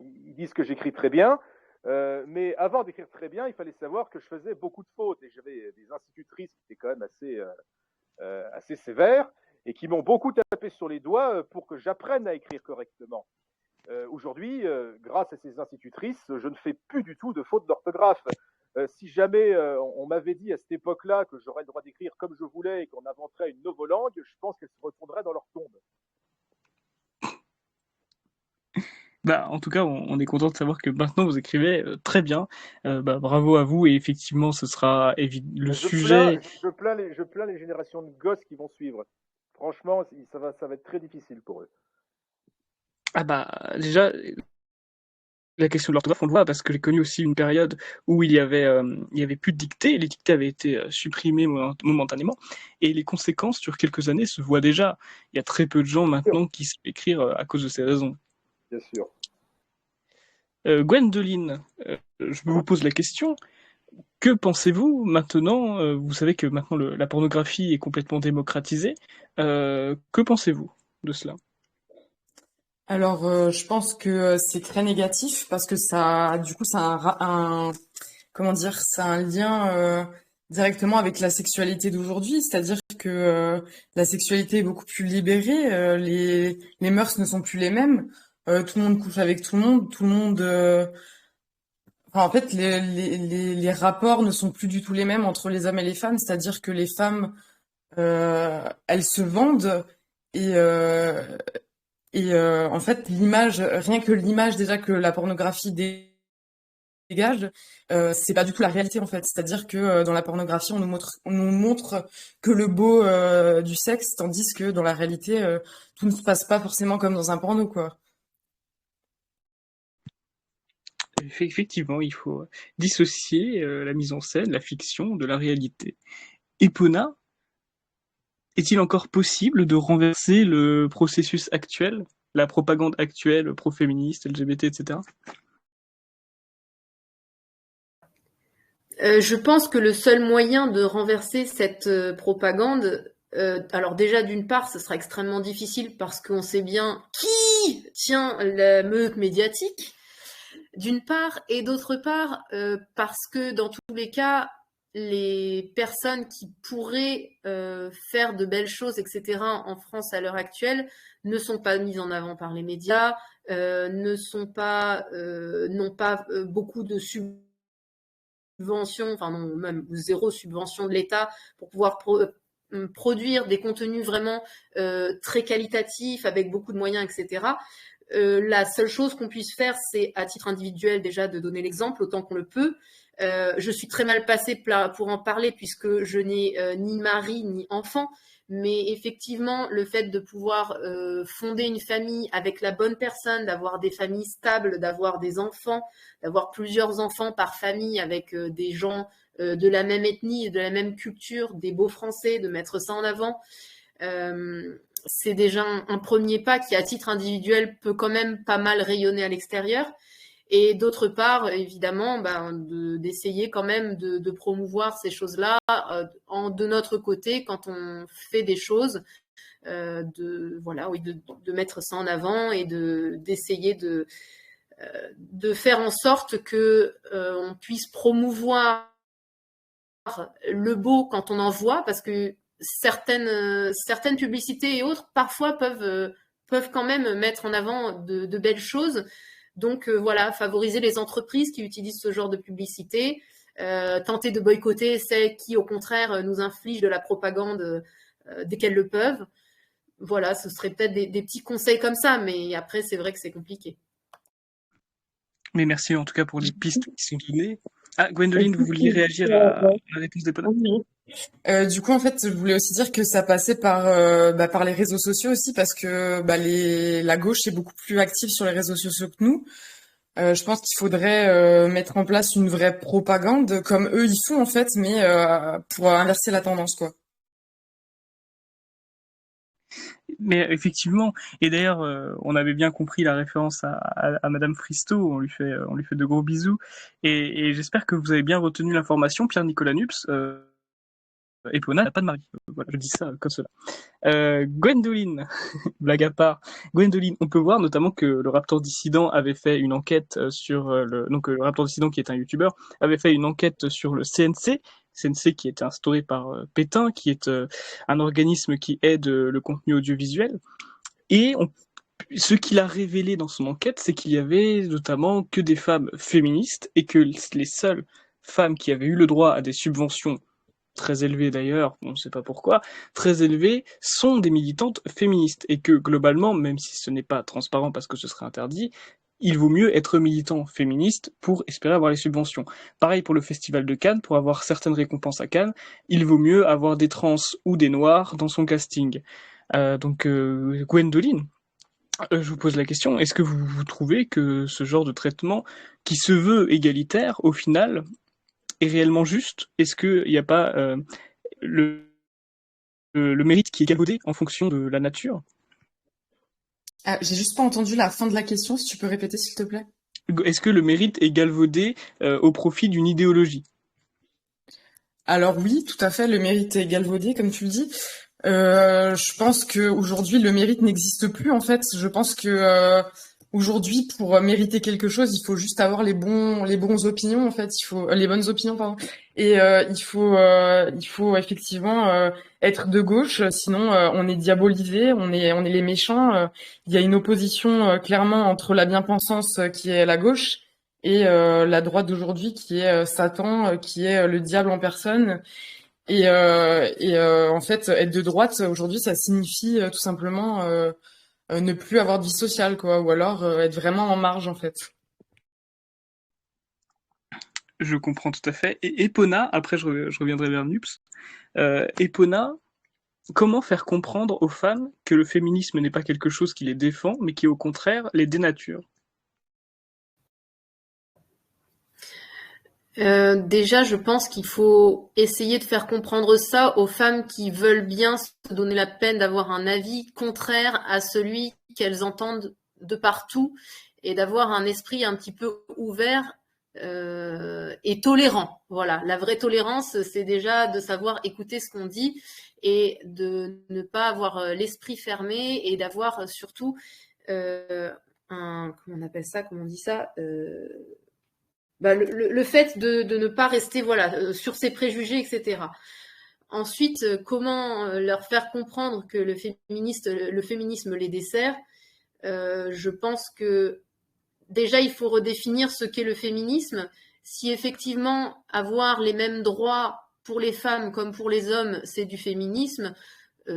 Ils disent que j'écris très bien, mais avant d'écrire très bien, il fallait savoir que je faisais beaucoup de fautes et j'avais des institutrices qui étaient quand même assez sévères et qui m'ont beaucoup tapé sur les doigts pour que j'apprenne à écrire correctement. Aujourd'hui, grâce à ces institutrices, je ne fais plus du tout de fautes d'orthographe. Si jamais on m'avait dit à cette époque-là que j'aurais le droit d'écrire comme je voulais et qu'on inventerait une novolangue, je pense qu'elles se retourneraient dans leur tombe. En tout cas, on est content de savoir que maintenant vous écrivez très bien. Bravo à vous et effectivement, ce sera le sujet. Je plains les générations de gosses qui vont suivre. Franchement, ça va être très difficile pour eux. Déjà, la question de l'orthographe, on le voit parce que j'ai connu aussi une période où il y avait plus de dictées, les dictées avaient été supprimées momentanément, et les conséquences sur quelques années se voient déjà. Il y a très peu de gens maintenant qui savent écrire à cause de ces raisons. Bien sûr. Gwendoline, je vous pose la question. Que pensez-vous maintenant? Vous savez que maintenant la pornographie est complètement démocratisée. Que pensez-vous de cela? Alors, je pense que c'est très négatif parce que ça, du coup, comment dire, ça a un lien directement avec la sexualité d'aujourd'hui, c'est-à-dire que la sexualité est beaucoup plus libérée, les mœurs ne sont plus les mêmes, tout le monde couche avec tout le monde, en fait, les rapports ne sont plus du tout les mêmes entre les hommes et les femmes, c'est-à-dire que les femmes, elles se vendent et en fait, rien que l'image déjà que la pornographie dégage, c'est pas du tout la réalité en fait. C'est-à-dire que dans la pornographie, on nous montre que le beau du sexe, tandis que dans la réalité, tout ne se passe pas forcément comme dans un porno, quoi. Effectivement, il faut dissocier la mise en scène, la fiction, de la réalité. Epona, est-il encore possible de renverser le processus actuel, la propagande actuelle pro-féministe, LGBT, etc.? Je pense que le seul moyen de renverser cette propagande, alors déjà d'une part, ce sera extrêmement difficile parce qu'on sait bien qui tient la meute médiatique, d'une part, et d'autre part, parce que dans tous les cas, les personnes qui pourraient faire de belles choses, etc., en France à l'heure actuelle, ne sont pas mises en avant par les médias, n'ont pas beaucoup de subventions, enfin non, même zéro subvention de l'État pour pouvoir produire des contenus vraiment très qualitatifs, avec beaucoup de moyens, etc. La seule chose qu'on puisse faire, c'est à titre individuel déjà de donner l'exemple autant qu'on le peut. Je suis très mal placée pour en parler puisque je n'ai ni mari ni enfant, mais effectivement, le fait de pouvoir fonder une famille avec la bonne personne, d'avoir des familles stables, d'avoir des enfants, d'avoir plusieurs enfants par famille avec des gens de la même ethnie, de la même culture, des beaux Français, de mettre ça en avant, c'est déjà un premier pas qui, à titre individuel, peut quand même pas mal rayonner à l'extérieur. Et d'autre part, évidemment, d'essayer quand même de promouvoir ces choses-là de notre côté quand on fait des choses, de mettre ça en avant et d'essayer de faire en sorte que on puisse promouvoir le beau quand on en voit, parce que certaines publicités et autres parfois peuvent quand même mettre en avant de belles choses. Donc voilà, favoriser les entreprises qui utilisent ce genre de publicité, tenter de boycotter celles qui, au contraire, nous infligent de la propagande dès qu'elles le peuvent. Voilà, ce serait peut-être des petits conseils comme ça, mais après, c'est vrai que c'est compliqué. Mais merci en tout cas pour les pistes qui sont données. Ah, Gwendoline, vous vouliez réagir à la réponse d'Epona? Du coup, en fait, je voulais aussi dire que ça passait par les réseaux sociaux aussi, parce que la gauche est beaucoup plus active sur les réseaux sociaux que nous. Je pense qu'il faudrait mettre en place une vraie propagande, comme eux ils font en fait, mais pour inverser la tendance, quoi. Mais effectivement, et d'ailleurs, on avait bien compris la référence à Madame Fristo, on lui fait de gros bisous, et j'espère que vous avez bien retenu l'information. Pierre-Nicolas Nups, Epona n'a pas de mari. Voilà, je dis ça comme cela. Gwendoline, blague à part, Gwendoline, on peut voir notamment que le Raptor Dissident avait fait une enquête sur le Raptor Dissident, qui est un youtubeur, avait fait une enquête sur le CNC qui était instauré par Pétain, qui est un organisme qui aide le contenu audiovisuel. Et ce qu'il a révélé dans son enquête, c'est qu'il y avait notamment que des femmes féministes, et que les seules femmes qui avaient eu le droit à des subventions très élevées d'ailleurs, on ne sait pas pourquoi, très élevées, sont des militantes féministes, et que globalement, même si ce n'est pas transparent parce que ce serait interdit, il vaut mieux être militant féministe pour espérer avoir les subventions. Pareil pour le Festival de Cannes, pour avoir certaines récompenses à Cannes, il vaut mieux avoir des trans ou des noirs dans son casting. Gwendoline, je vous pose la question, est-ce que vous trouvez que ce genre de traitement, qui se veut égalitaire, au final, est réellement juste? Est-ce qu'il n'y a pas le mérite qui est galvaudé en fonction de la nature? Ah, j'ai juste pas entendu la fin de la question, si tu peux répéter s'il te plaît. Est-ce que le mérite est galvaudé au profit d'une idéologie? Alors oui, tout à fait, le mérite est galvaudé, comme tu le dis. Je pense que aujourd'hui le mérite n'existe plus en fait. Je pense que aujourd'hui, pour mériter quelque chose, il faut juste avoir les bons opinions en fait. Il faut les bonnes opinions, pardon. Et il faut effectivement être de gauche, sinon on est diabolisé, on est les méchants. Il y a une opposition clairement entre la bien-pensance qui est la gauche et la droite d'aujourd'hui qui est Satan, qui est le diable en personne. En fait, être de droite aujourd'hui, ça signifie tout simplement ne plus avoir de vie sociale, quoi, ou alors être vraiment en marge, en fait. Je comprends tout à fait. Et Epona, après je reviendrai vers Nups. Epona, comment faire comprendre aux femmes que le féminisme n'est pas quelque chose qui les défend, mais qui au contraire les dénature? Déjà, je pense qu'il faut essayer de faire comprendre ça aux femmes qui veulent bien se donner la peine d'avoir un avis contraire à celui qu'elles entendent de partout et d'avoir un esprit un petit peu ouvert et tolérant. Voilà, la vraie tolérance, c'est déjà de savoir écouter ce qu'on dit et de ne pas avoir l'esprit fermé et d'avoir surtout comment on appelle ça, comment on dit ça le fait de ne pas rester sur ses préjugés, etc. Ensuite, comment leur faire comprendre que le féminisme les dessert. Je pense que déjà, il faut redéfinir ce qu'est le féminisme. Si effectivement avoir les mêmes droits pour les femmes comme pour les hommes, c'est du féminisme,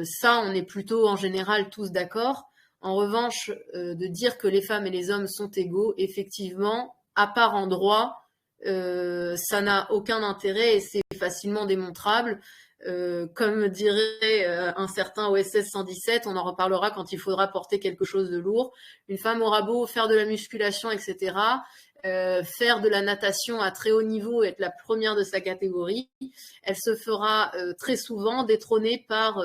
ça, on est plutôt en général tous d'accord. En revanche, de dire que les femmes et les hommes sont égaux, effectivement, à part en droit, ça n'a aucun intérêt et c'est facilement démontrable. Comme dirait un certain OSS 117, on en reparlera quand il faudra porter quelque chose de lourd. Une femme aura beau faire de la musculation, etc., faire de la natation à très haut niveau, être la première de sa catégorie, elle se fera très souvent détrôner par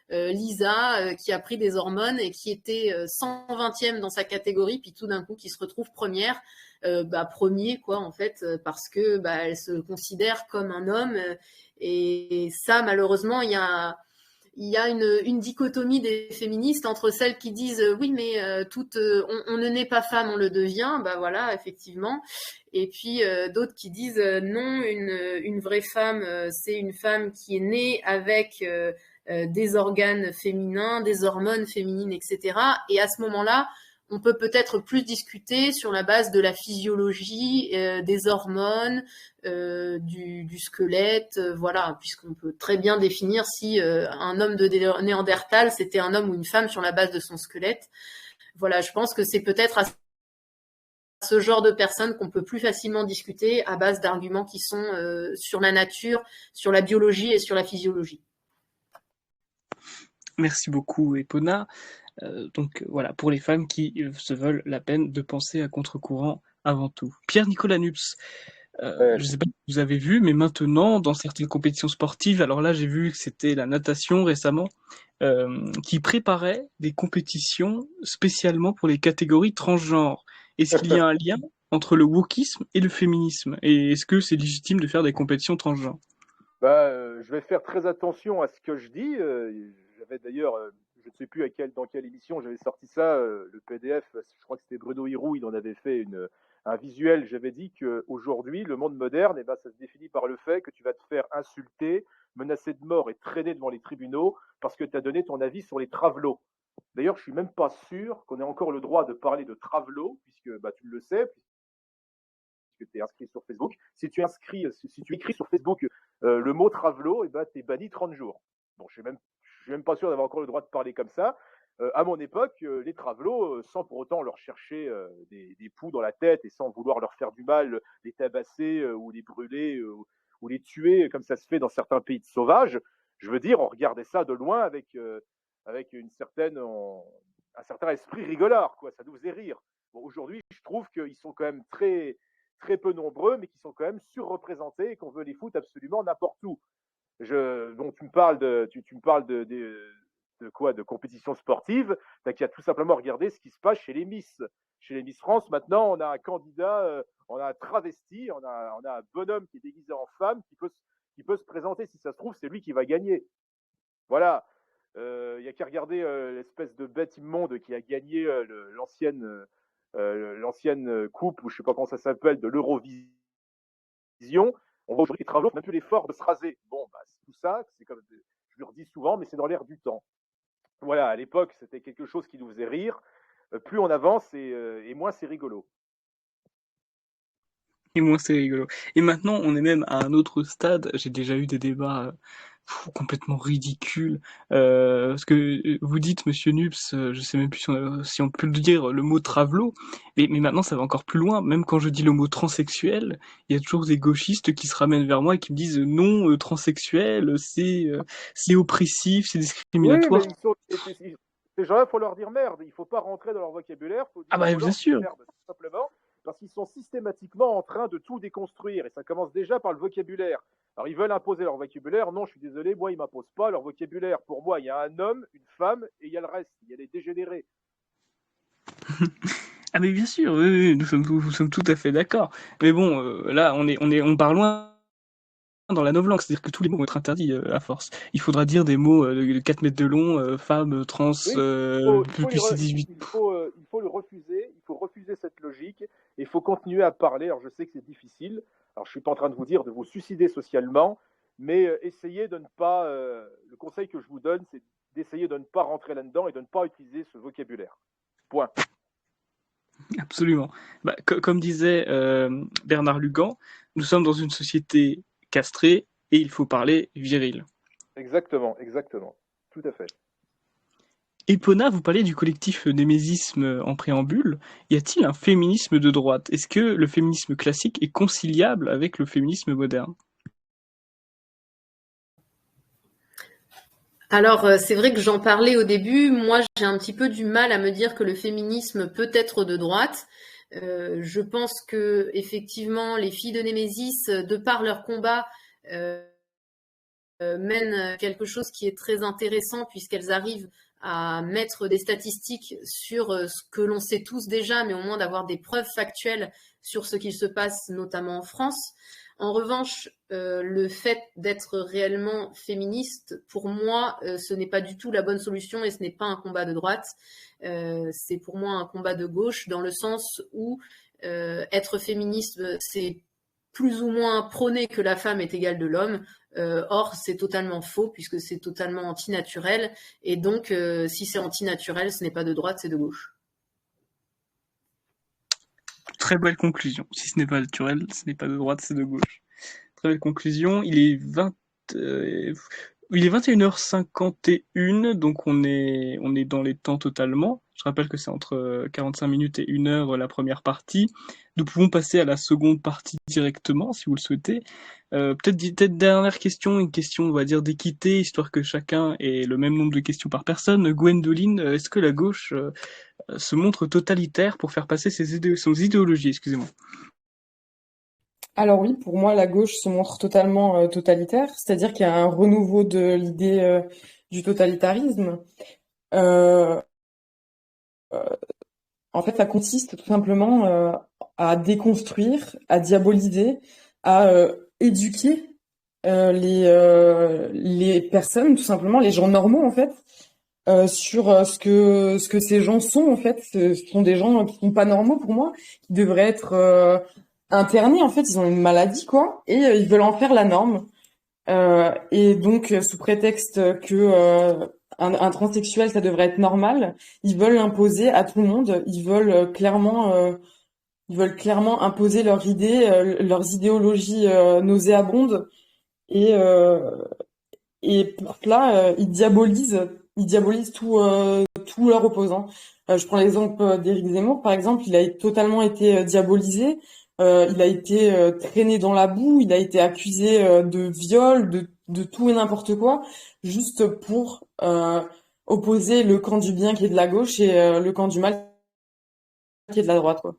Lisa, qui a pris des hormones et qui était 120e dans sa catégorie, puis tout d'un coup qui se retrouve première, premier quoi en fait, parce que elle se considère comme un homme. Et ça, malheureusement, il y a une dichotomie des féministes entre celles qui disent oui, mais on ne naît pas femme, on le devient. Bah voilà, effectivement. Et puis d'autres qui disent non, une vraie femme, c'est une femme qui est née avec des organes féminins, des hormones féminines, etc. Et à ce moment-là, on peut peut-être plus discuter sur la base de la physiologie, des hormones, du squelette, voilà, puisqu'on peut très bien définir si un homme de Néandertal, c'était un homme ou une femme sur la base de son squelette. Voilà, je pense que c'est peut-être à ce genre de personnes qu'on peut plus facilement discuter à base d'arguments qui sont sur la nature, sur la biologie et sur la physiologie. Merci beaucoup, Epona. Donc voilà, pour les femmes qui se veulent la peine de penser à contre-courant avant tout. Pierre-Nicolas Nups, je ne sais pas si vous avez vu, mais maintenant, dans certaines compétitions sportives, alors là, j'ai vu que c'était la natation récemment, qui préparait des compétitions spécialement pour les catégories transgenres. Est-ce qu'il y a un lien entre le wokisme et le féminisme? Et est-ce que c'est légitime de faire des compétitions transgenres? Je vais faire très attention à ce que je dis. J'avais d'ailleurs, je ne sais plus dans quelle émission j'avais sorti ça, le PDF, je crois que c'était Bruno Hirou, il en avait fait un visuel. J'avais dit qu'aujourd'hui, le monde moderne, ça se définit par le fait que tu vas te faire insulter, menacer de mort et traîner devant les tribunaux parce que tu as donné ton avis sur les travelots. D'ailleurs, je suis même pas sûr qu'on ait encore le droit de parler de travelots, puisque tu le sais, puisque tu es inscrit sur Facebook. Si tu écris sur Facebook le mot travelot, tu es banni 30 jours. Bon, je suis même pas sûr d'avoir encore le droit de parler comme ça. À mon époque, les travelots, sans pour autant leur chercher des poux dans la tête et sans vouloir leur faire du mal, les tabasser ou les brûler ou les tuer, comme ça se fait dans certains pays de sauvages, je veux dire, on regardait ça de loin avec un certain esprit rigolard, quoi. Ça nous faisait rire. Bon, aujourd'hui, je trouve qu'ils sont quand même très, très peu nombreux, mais qui sont quand même surreprésentés et qu'on veut les foutre absolument n'importe où. Bon, tu me parles de quoi? De compétition sportive. T'as qu'à tout simplement regarder ce qui se passe chez les Miss. Chez les Miss France, maintenant, on a un candidat, on a un travesti, on a un bonhomme qui est déguisé en femme qui peut se présenter. Si ça se trouve, c'est lui qui va gagner. Voilà. Il n'y a qu'à regarder l'espèce de bête immonde qui a gagné l'ancienne coupe, ou je ne sais pas comment ça s'appelle, de l'Eurovision. On voit aujourd'hui les travaux, même plus l'effort de se raser. Bon, tout ça, c'est comme je le redis souvent, mais c'est dans l'air du temps. Voilà, à l'époque, c'était quelque chose qui nous faisait rire. Plus on avance et moins c'est rigolo. Et moins c'est rigolo. Et maintenant, on est même à un autre stade. J'ai déjà eu des débats complètement ridicule. Parce que vous dites, Monsieur Nubs, je sais même plus si on peut le dire, le mot travelot, mais maintenant ça va encore plus loin. Même quand je dis le mot transsexuel, il y a toujours des gauchistes qui se ramènent vers moi et qui me disent non, transsexuel, c'est oppressif, c'est Oui, mais discriminatoire. ces gens-là, il faut leur dire merde. Il ne faut pas rentrer dans leur vocabulaire. Ah bah Faut bien leur sûr. dire merde, tout simplement, parce qu'ils sont systématiquement en train de tout déconstruire. Et ça commence déjà par le vocabulaire. Alors, ils veulent imposer leur vocabulaire. Non, je suis désolé, moi, ils ne m'imposent pas leur vocabulaire. Pour moi, il y a un homme, une femme, et il y a le reste. Il y a les dégénérés. Ah mais bien sûr, oui, oui, nous sommes tout à fait d'accord. Mais bon, là, on part loin dans la novlangue, c'est-à-dire que tous les mots vont être interdits à force. Il faudra dire des mots de 4 mètres de long, femme, trans, Oui, plus 18. il faut le refuser. Il faut refuser cette logique. Et il faut continuer à parler. Alors, je sais que c'est difficile. Alors, je ne suis pas en train de vous dire de vous suicider socialement, mais essayez de ne pas. Le conseil que je vous donne, c'est d'essayer de ne pas rentrer là-dedans et de ne pas utiliser ce vocabulaire. Point. Absolument. Bah, comme disait Bernard Lugan, nous sommes dans une société castrée et il faut parler viril. Exactement, exactement. Tout à fait. Epona, vous parlez du collectif Némésisme en préambule. Y a-t-il un féminisme de droite? Est-ce que le féminisme classique est conciliable avec le féminisme moderne? Alors, c'est vrai que j'en parlais au début. Moi, j'ai un petit peu du mal à me dire que le féminisme peut être de droite. Je pense que effectivement, les filles de Némésis, de par leur combat, mènent quelque chose qui est très intéressant puisqu'elles arrivent à mettre des statistiques sur ce que l'on sait tous déjà, mais au moins d'avoir des preuves factuelles sur ce qu'il se passe, notamment en France. En revanche, le fait d'être réellement féministe, pour moi, ce n'est pas du tout la bonne solution et ce n'est pas un combat de droite. C'est pour moi un combat de gauche dans le sens où être féministe, c'est plus ou moins prôner que la femme est égale de l'homme. Or, c'est totalement faux puisque c'est totalement antinaturel. Et donc, si c'est antinaturel, ce n'est pas de droite, c'est de gauche. Très belle conclusion. Si ce n'est pas naturel, ce n'est pas de droite, c'est de gauche. Très belle conclusion. Il est 21h51, donc on est dans les temps totalement. Je rappelle que c'est entre 45 minutes et 1 heure la première partie. Nous pouvons passer à la seconde partie directement, si vous le souhaitez. Peut-être dernière question, une question, on va dire, d'équité, histoire que chacun ait le même nombre de questions par personne. Gwendoline, est-ce que la gauche se montre totalitaire pour faire passer son idéologie, excusez-moi. Alors oui, pour moi, la gauche se montre totalement totalitaire, c'est-à-dire qu'il y a un renouveau de l'idée du totalitarisme. Euh, En fait, ça consiste tout simplement à déconstruire, à diaboliser, à éduquer les personnes, tout simplement, les gens normaux, en fait, sur ce que ces gens sont, en fait. Ce sont des gens qui sont pas normaux pour moi, qui devraient être internés, en fait. Ils ont une maladie, quoi, et ils veulent en faire la norme. Et donc, sous prétexte que un transsexuel, ça devrait être normal, ils veulent l'imposer à tout le monde. Ils veulent clairement imposer leurs idées, leurs idéologies nauséabondes. Et, euh, et pour cela, ils diabolisent tout leur opposant. Je prends l'exemple d'Éric Zemmour, par exemple, il a totalement été diabolisé. Il a été traîné dans la boue, il a été accusé de viol, de tout et n'importe quoi, juste pour opposer le camp du bien qui est de la gauche et le camp du mal qui est de la droite, quoi.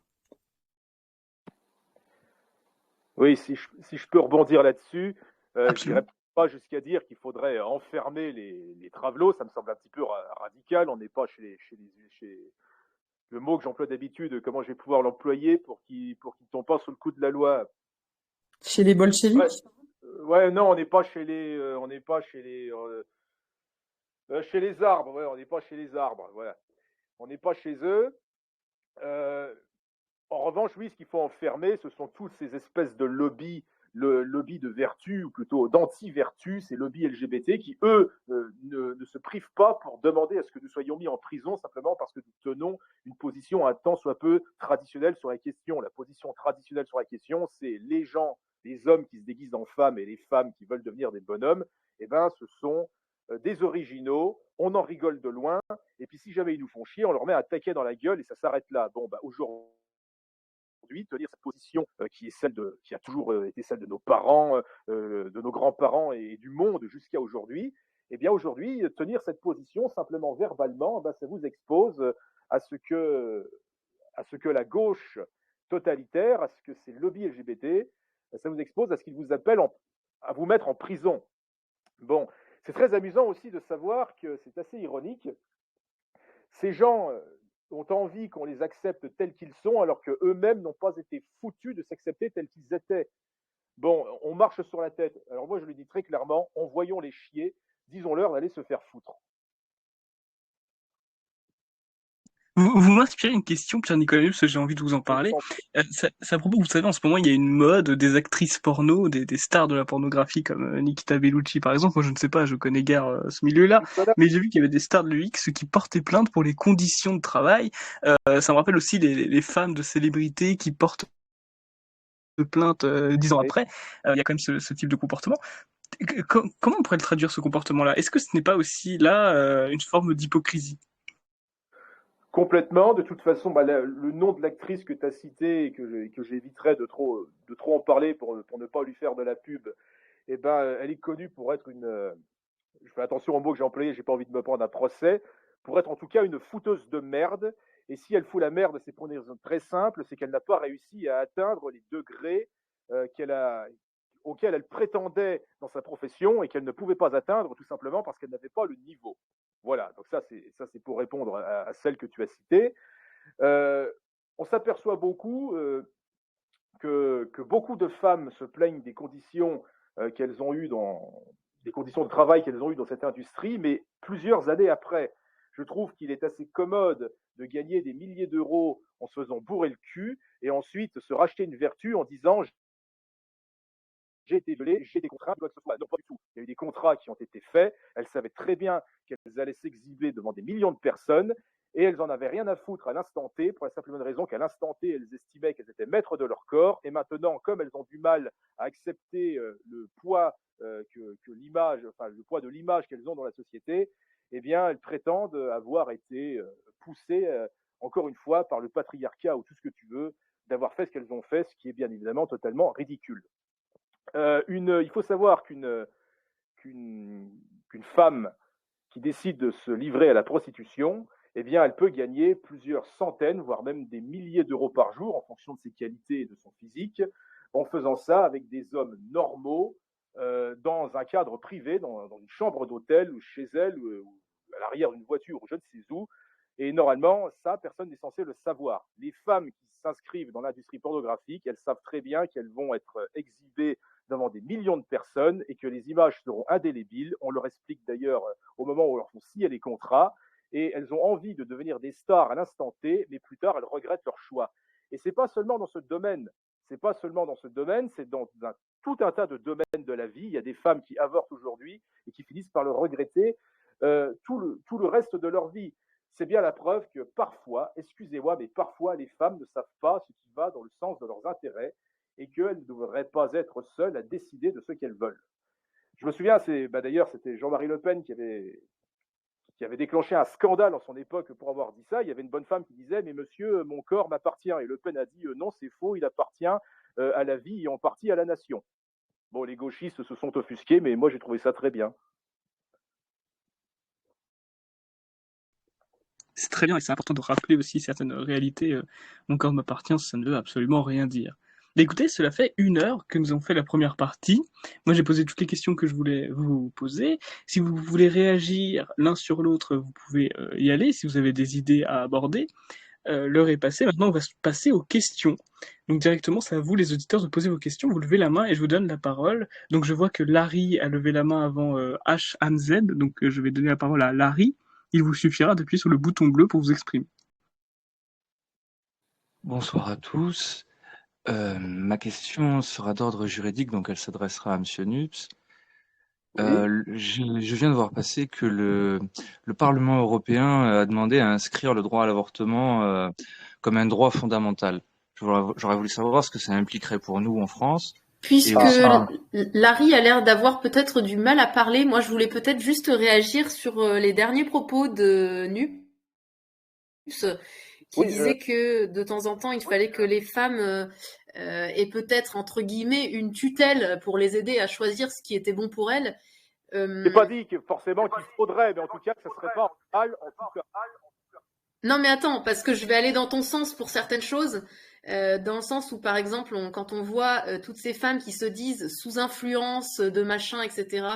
Oui, si je peux rebondir là-dessus, je n'irai Absolument. pas jusqu'à dire qu'il faudrait enfermer les travelots. Ça me semble un petit peu radical. On n'est pas le mot que j'emploie d'habitude, comment je vais pouvoir l'employer pour qu'il ne tombe pas sous le coup de la loi. Chez les Ouais, bolcheviks. ouais, non, on n'est pas chez les arbres. Ouais, on n'est pas chez les arbres. Voilà, on n'est pas chez eux. Euh, En revanche, oui, ce qu'il faut enfermer, ce sont tous ces espèces de lobbies, le lobby de vertu, ou plutôt d'anti-vertu, ces lobbies LGBT qui, eux, ne se privent pas pour demander à ce que nous soyons mis en prison simplement parce que nous tenons une position un tant soit peu traditionnelle sur la question. La position traditionnelle sur la question, c'est les gens les hommes qui se déguisent en femmes et les femmes qui veulent devenir des bonhommes, eh ben, ce sont des originaux, on en rigole de loin, et puis si jamais ils nous font chier, on leur met un taquet dans la gueule et ça s'arrête là. Bon, bah, aujourd'hui, tenir cette position qui a toujours été celle de nos parents, de nos grands-parents et du monde jusqu'à aujourd'hui, eh bien aujourd'hui, tenir cette position simplement verbalement, ben, ça vous expose à ce que la gauche totalitaire, à ce que ces lobbies LGBT, ça vous expose à ce qu'ils vous appellent à vous mettre en prison. Bon, c'est très amusant aussi de savoir que c'est assez ironique. Ces gens ont envie qu'on les accepte tels qu'ils sont, alors qu'eux-mêmes n'ont pas été foutus de s'accepter tels qu'ils étaient. Bon, on marche sur la tête. Alors moi, je le dis très clairement, envoyons les chier, disons-leur d'aller se faire foutre. Vous m'inspirez une question, Pierre-Nicolas Luz, j'ai envie de vous en parler. C'est à propos, vous savez, en ce moment, il y a une mode des actrices porno, des stars de la pornographie comme Nikita Bellucci, par exemple. Moi, je ne sais pas, je connais guère ce milieu-là, mais j'ai vu qu'il y avait des stars de l'UX qui portaient plainte pour les conditions de travail. Ça me rappelle aussi les femmes de célébrités qui portent plainte 10 ans après. Il y a quand même ce type de comportement. Comment on pourrait le traduire, ce comportement-là? Est-ce que ce n'est pas aussi, là, une forme d'hypocrisie? Complètement. De toute façon, bah, le nom de l'actrice que tu as cité et que j'éviterai de trop en parler pour ne pas lui faire de la pub, eh ben, elle est connue pour être je fais attention aux mots que j'ai employés, j'ai pas envie de me prendre un procès, pour être en tout cas une fouteuse de merde. Et si elle fout la merde, c'est pour une raison très simple, c'est qu'elle n'a pas réussi à atteindre les degrés auxquels elle prétendait dans sa profession et qu'elle ne pouvait pas atteindre tout simplement parce qu'elle n'avait pas le niveau. Voilà, donc ça c'est pour répondre à celle que tu as citée. On s'aperçoit beaucoup que beaucoup de femmes se plaignent des conditions qu'elles ont eues des conditions de travail qu'elles ont eues dans cette industrie, mais plusieurs années après. Je trouve qu'il est assez commode de gagner des milliers d'euros en se faisant bourrer le cul et ensuite se racheter une vertu en disant j'ai été violée, j'ai des contrats, quoi que ce soit. Non, pas du tout. Il y a eu des contrats qui ont été faits. Elles savaient très bien qu'elles allaient s'exhiber devant des millions de personnes et elles n'en avaient rien à foutre à l'instant T pour la simple bonne raison qu'à l'instant T, elles estimaient qu'elles étaient maîtres de leur corps et maintenant, comme elles ont du mal à accepter le poids le poids de l'image qu'elles ont dans la société, eh bien, elles prétendent avoir été poussées, encore une fois, par le patriarcat ou tout ce que tu veux, d'avoir fait ce qu'elles ont fait, ce qui est bien évidemment totalement ridicule. Il faut savoir qu'une femme qui décide de se livrer à la prostitution, eh bien, elle peut gagner plusieurs centaines, voire même des milliers d'euros par jour en fonction de ses qualités et de son physique, en faisant ça avec des hommes normaux, dans un cadre privé, dans une chambre d'hôtel ou chez elle, ou à l'arrière d'une voiture ou je ne sais où. Et normalement, ça, personne n'est censé le savoir. Les femmes qui s'inscrivent dans l'industrie pornographique, elles savent très bien qu'elles vont être exhibées devant des millions de personnes et que les images seront indélébiles. On leur explique d'ailleurs au moment où on leur font signer les contrats. Et elles ont envie de devenir des stars à l'instant T, mais plus tard, elles regrettent leur choix. Et ce n'est pas seulement dans ce domaine. C'est dans tout un tas de domaines de la vie. Il y a des femmes qui avortent aujourd'hui et qui finissent par le regretter tout le reste de leur vie. C'est bien la preuve que parfois, excusez-moi, mais parfois les femmes ne savent pas ce qui va dans le sens de leurs intérêts et qu'elles ne devraient pas être seules à décider de ce qu'elles veulent. Je me souviens, d'ailleurs, c'était Jean-Marie Le Pen qui avait déclenché un scandale en son époque pour avoir dit ça. Il y avait une bonne femme qui disait « Mais monsieur, mon corps m'appartient ». Et Le Pen a dit « Non, c'est faux, il appartient à la vie et en partie à la nation ». Bon, les gauchistes se sont offusqués, mais moi j'ai trouvé ça très bien. C'est très bien et c'est important de rappeler aussi certaines réalités. Mon corps m'appartient, ça ne veut absolument rien dire. Mais écoutez, cela fait 1 heure que nous avons fait la première partie. Moi, j'ai posé toutes les questions que je voulais vous poser. Si vous voulez réagir l'un sur l'autre, vous pouvez y aller. Si vous avez des idées à aborder, l'heure est passée. Maintenant, on va passer aux questions. Donc directement, c'est à vous, les auditeurs, de poser vos questions. Vous levez la main et je vous donne la parole. Donc je vois que Larry a levé la main avant H. Hanzen. Donc je vais donner la parole à Larry. Il vous suffira d'appuyer sur le bouton bleu pour vous exprimer. Bonsoir à tous. Ma question sera d'ordre juridique, donc elle s'adressera à Monsieur Nups. Je viens de voir passer que le Parlement européen a demandé à inscrire le droit à l'avortement comme un droit fondamental. J'aurais voulu savoir ce que ça impliquerait pour nous en France Puisque enfin, Larry a l'air d'avoir peut-être du mal à parler, moi je voulais peut-être juste réagir sur les derniers propos de Nups qui Oui, disait que de temps en temps il fallait que les femmes aient peut-être entre guillemets une tutelle pour les aider à choisir ce qui était bon pour elles. j'ai pas dit que forcément qu'il faudrait, mais en tout cas, que ça serait pas mal, en tout cas. Non, mais attends, parce que je vais aller dans ton sens pour certaines choses, dans le sens où, par exemple, quand on voit toutes ces femmes qui se disent sous influence de machin, etc.,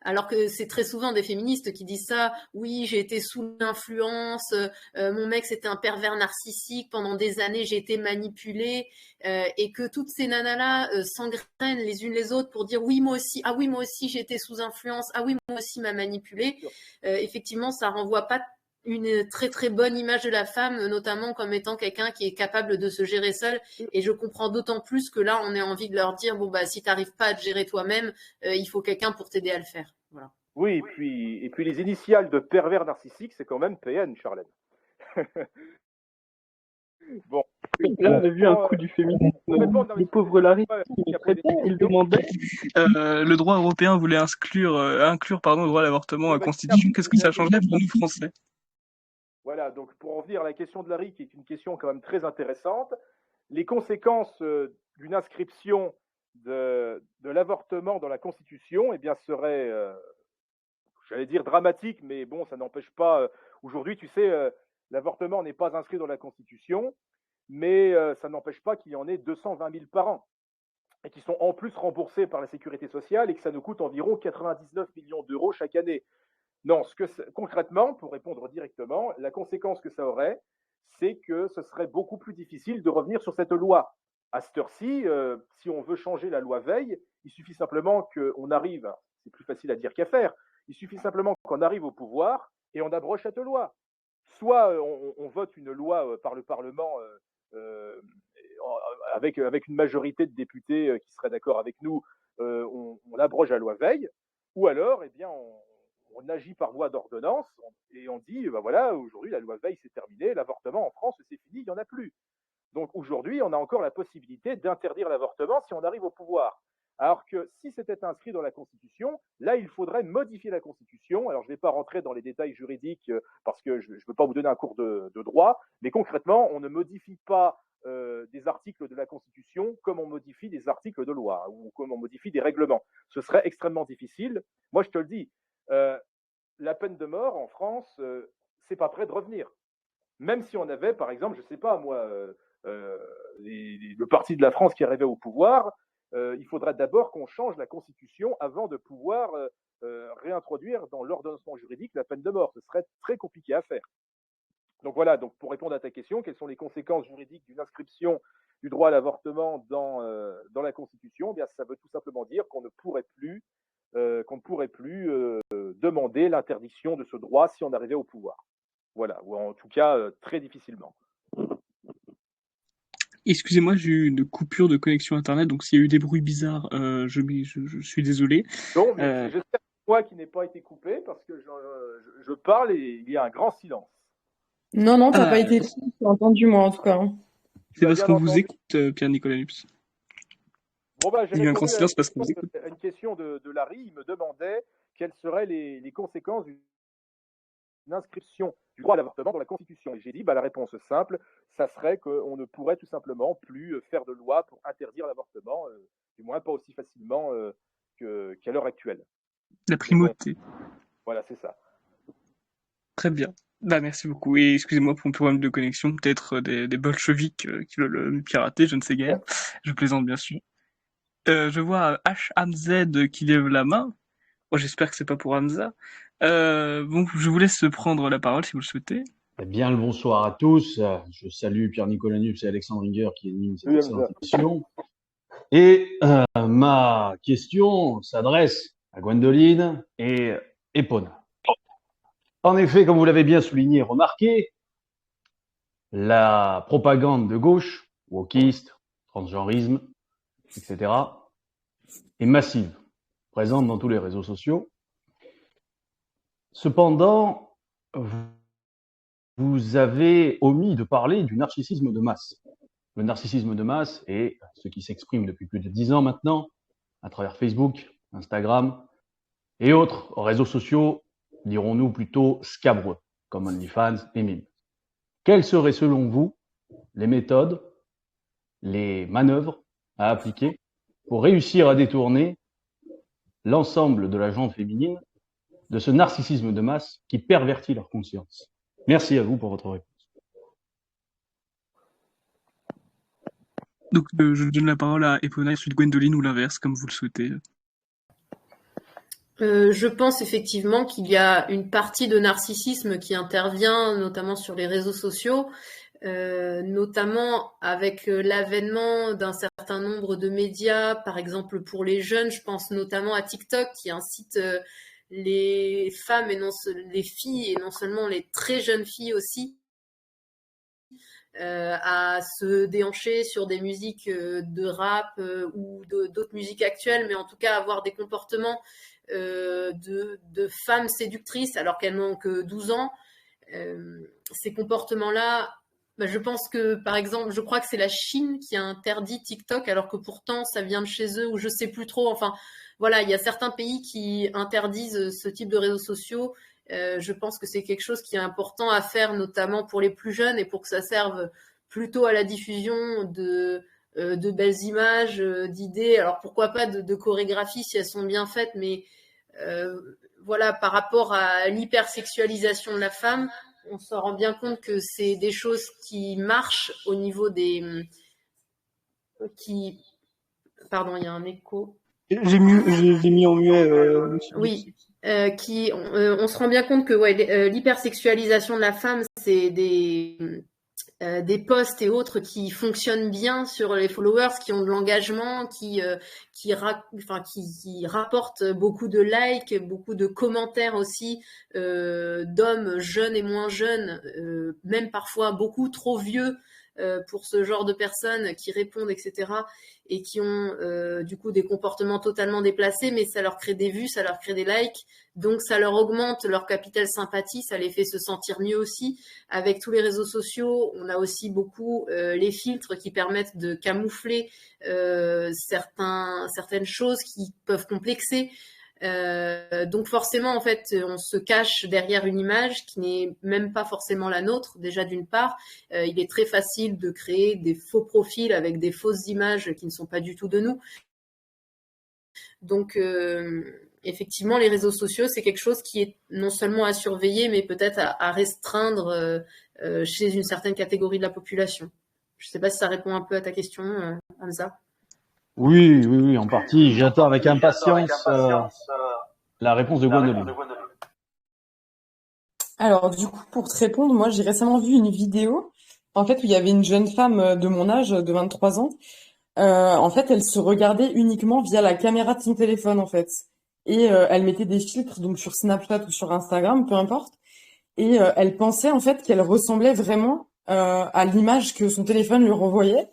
alors que c'est très souvent des féministes qui disent ça, oui, j'ai été sous l'influence, mon mec c'était un pervers narcissique, pendant des années j'ai été manipulée, et que toutes ces nanas-là s'engrainent les unes les autres pour dire oui, moi aussi, ah oui, moi aussi j'ai été sous influence, ah oui, moi aussi m'a manipulée, effectivement, ça renvoie pas une très très bonne image de la femme, notamment comme étant quelqu'un qui est capable de se gérer seul. Et je comprends d'autant plus que là, on a envie de leur dire, bon bah si t'arrives pas à te gérer toi-même, il faut quelqu'un pour t'aider à le faire. Voilà. Oui, et puis les initiales de pervers narcissique, c'est quand même PN, Charlène. Bon. Là, on a vu un coup du féminisme. Le pauvre Larry, il traitait, il demandait. Le droit européen voulait inclure le droit à l'avortement à la Constitution. Qu'est-ce que ça changerait pour nous Français? Voilà, donc pour en venir à la question de Larry, qui est une question quand même très intéressante, les conséquences d'une inscription de l'avortement dans la Constitution, eh bien, seraient, j'allais dire dramatiques, mais bon, ça n'empêche pas. Aujourd'hui, tu sais, l'avortement n'est pas inscrit dans la Constitution, mais ça n'empêche pas qu'il y en ait 220 000 par an, et qui sont en plus remboursés par la Sécurité sociale, et que ça nous coûte environ 99 millions d'euros chaque année. Non, concrètement, pour répondre directement, la conséquence que ça aurait, c'est que ce serait beaucoup plus difficile de revenir sur cette loi. À cette heure-ci, si on veut changer la loi Veil, il suffit simplement qu'on arrive, c'est plus facile à dire qu'à faire, il suffit simplement qu'on arrive au pouvoir et on abroge cette loi. Soit on vote une loi par le Parlement avec une majorité de députés qui seraient d'accord avec nous, on abroge la loi Veil, ou alors, eh bien, on agit par voie d'ordonnance et on dit, ben voilà, aujourd'hui, la loi Veil, c'est terminé, l'avortement en France, c'est fini, il n'y en a plus. Donc aujourd'hui, on a encore la possibilité d'interdire l'avortement si on arrive au pouvoir. Alors que si c'était inscrit dans la Constitution, là, il faudrait modifier la Constitution. Alors, je ne vais pas rentrer dans les détails juridiques parce que je ne veux pas vous donner un cours de droit, mais concrètement, on ne modifie pas des articles de la Constitution comme on modifie des articles de loi ou comme on modifie des règlements. Ce serait extrêmement difficile. Moi, je te le dis, la peine de mort en France, c'est pas prêt de revenir. Même si on avait, par exemple, je sais pas moi, le parti de la France qui arrivait au pouvoir, il faudrait d'abord qu'on change la Constitution avant de pouvoir réintroduire dans l'ordonnancement juridique la peine de mort. Ce serait très compliqué à faire. Donc voilà, donc pour répondre à ta question, quelles sont les conséquences juridiques d'une inscription du droit à l'avortement dans la Constitution? Eh bien, ça veut tout simplement dire qu'on ne pourrait plus demander l'interdiction de ce droit si on arrivait au pouvoir. Voilà, ou en tout cas très difficilement. Excusez-moi, j'ai eu une coupure de connexion internet, donc s'il y a eu des bruits bizarres, je suis désolé. Donc, j'espère que moi qui n'ai pas été coupé parce que je parle et il y a un grand silence. Non, t'as pas été coupé, j'ai entendu moi en tout cas. C'est parce qu'on vous écoute, Pierre-Nicolas Nups. Bon, bah, j'ai il y a eu un grand silence parce qu'on vous écoute. Une question de Larry, il me demandait quelles seraient les conséquences d'une inscription du droit à l'avortement dans la Constitution. Et j'ai dit, bah, la réponse simple, ça serait qu'on ne pourrait tout simplement plus faire de loi pour interdire l'avortement, du moins pas aussi facilement qu'à l'heure actuelle. La primauté. Bon, voilà, c'est ça. Très bien. Bah, merci beaucoup. Et excusez-moi pour mon problème de connexion, peut-être des bolcheviks qui veulent me pirater, je ne sais guère. Je plaisante bien sûr. Je vois H-Hamzed qui lève la main. Oh, j'espère que c'est pas pour Hamza. Bon, je vous laisse prendre la parole si vous le souhaitez. Eh bien, le bonsoir à tous. Je salue Pierre-Nicolas Nups et Alexandre Ringer qui animent cette excellente émission. Et ma question s'adresse à Gwendoline et Epona. En effet, comme vous l'avez bien souligné et remarqué, la propagande de gauche, wokiste, transgenrisme, etc., est massive, présente dans tous les réseaux sociaux. Cependant, vous avez omis de parler du narcissisme de masse. le narcissisme de masse et ce qui s'exprime depuis plus de 10 ans maintenant à travers Facebook, Instagram et autres réseaux sociaux, dirons-nous plutôt scabreux, comme OnlyFans et Mime. Quelles seraient selon vous les méthodes, les manœuvres à appliquer pour réussir à détourner l'ensemble de la gente féminine de ce narcissisme de masse qui pervertit leur conscience? Merci à vous pour votre réponse. Donc, je donne la parole à Epona, ensuite Gwendoline ou l'inverse, comme vous le souhaitez. Je pense effectivement qu'il y a une partie de narcissisme qui intervient notamment sur les réseaux sociaux, notamment avec l'avènement d'un certain nombre de médias, par exemple pour les jeunes, je pense notamment à TikTok qui incite les femmes et les filles et non seulement les très jeunes filles aussi à se déhancher sur des musiques de rap ou d'autres musiques actuelles, mais en tout cas avoir des comportements de femmes séductrices alors qu'elles n'ont que 12 ans. Ces comportements-là, je pense que, par exemple, je crois que c'est la Chine qui a interdit TikTok alors que pourtant ça vient de chez eux ou je sais plus trop. Enfin, voilà, il y a certains pays qui interdisent ce type de réseaux sociaux. Je pense que c'est quelque chose qui est important à faire, notamment pour les plus jeunes et pour que ça serve plutôt à la diffusion de belles images, d'idées. Alors pourquoi pas de chorégraphies si elles sont bien faites, mais voilà, par rapport à l'hypersexualisation de la femme, on se rend bien compte que c'est des choses qui marchent au niveau des Pardon, il y a un écho. J'ai mis en muet. Oui, on se rend bien compte que l'hypersexualisation de la femme, c'est des posts et autres qui fonctionnent bien sur les followers, qui ont de l'engagement, qui rapportent beaucoup de likes, beaucoup de commentaires aussi, d'hommes jeunes et moins jeunes, même parfois beaucoup trop vieux pour ce genre de personnes qui répondent, etc. et qui ont du coup des comportements totalement déplacés, mais ça leur crée des vues, ça leur crée des likes, donc ça leur augmente leur capital sympathie, ça les fait se sentir mieux aussi. Avec tous les réseaux sociaux, on a aussi beaucoup les filtres qui permettent de camoufler certaines choses qui peuvent complexer. Donc forcément, en fait, on se cache derrière une image qui n'est même pas forcément la nôtre. Déjà d'une part, il est très facile de créer des faux profils avec des fausses images qui ne sont pas du tout de nous. Donc effectivement, les réseaux sociaux, c'est quelque chose qui est non seulement à surveiller, mais peut-être à restreindre chez une certaine catégorie de la population. Je ne sais pas si ça répond un peu à ta question, Hamza. Oui, en partie. J'attends avec impatience la réponse de Gwendoline. Alors, du coup, pour te répondre, moi, j'ai récemment vu une vidéo, en fait, où il y avait une jeune femme de mon âge, de 23 ans. En fait, elle se regardait uniquement via la caméra de son téléphone, en fait. Et elle mettait des filtres, donc sur Snapchat ou sur Instagram, peu importe. Et elle pensait, en fait, qu'elle ressemblait vraiment à l'image que son téléphone lui renvoyait.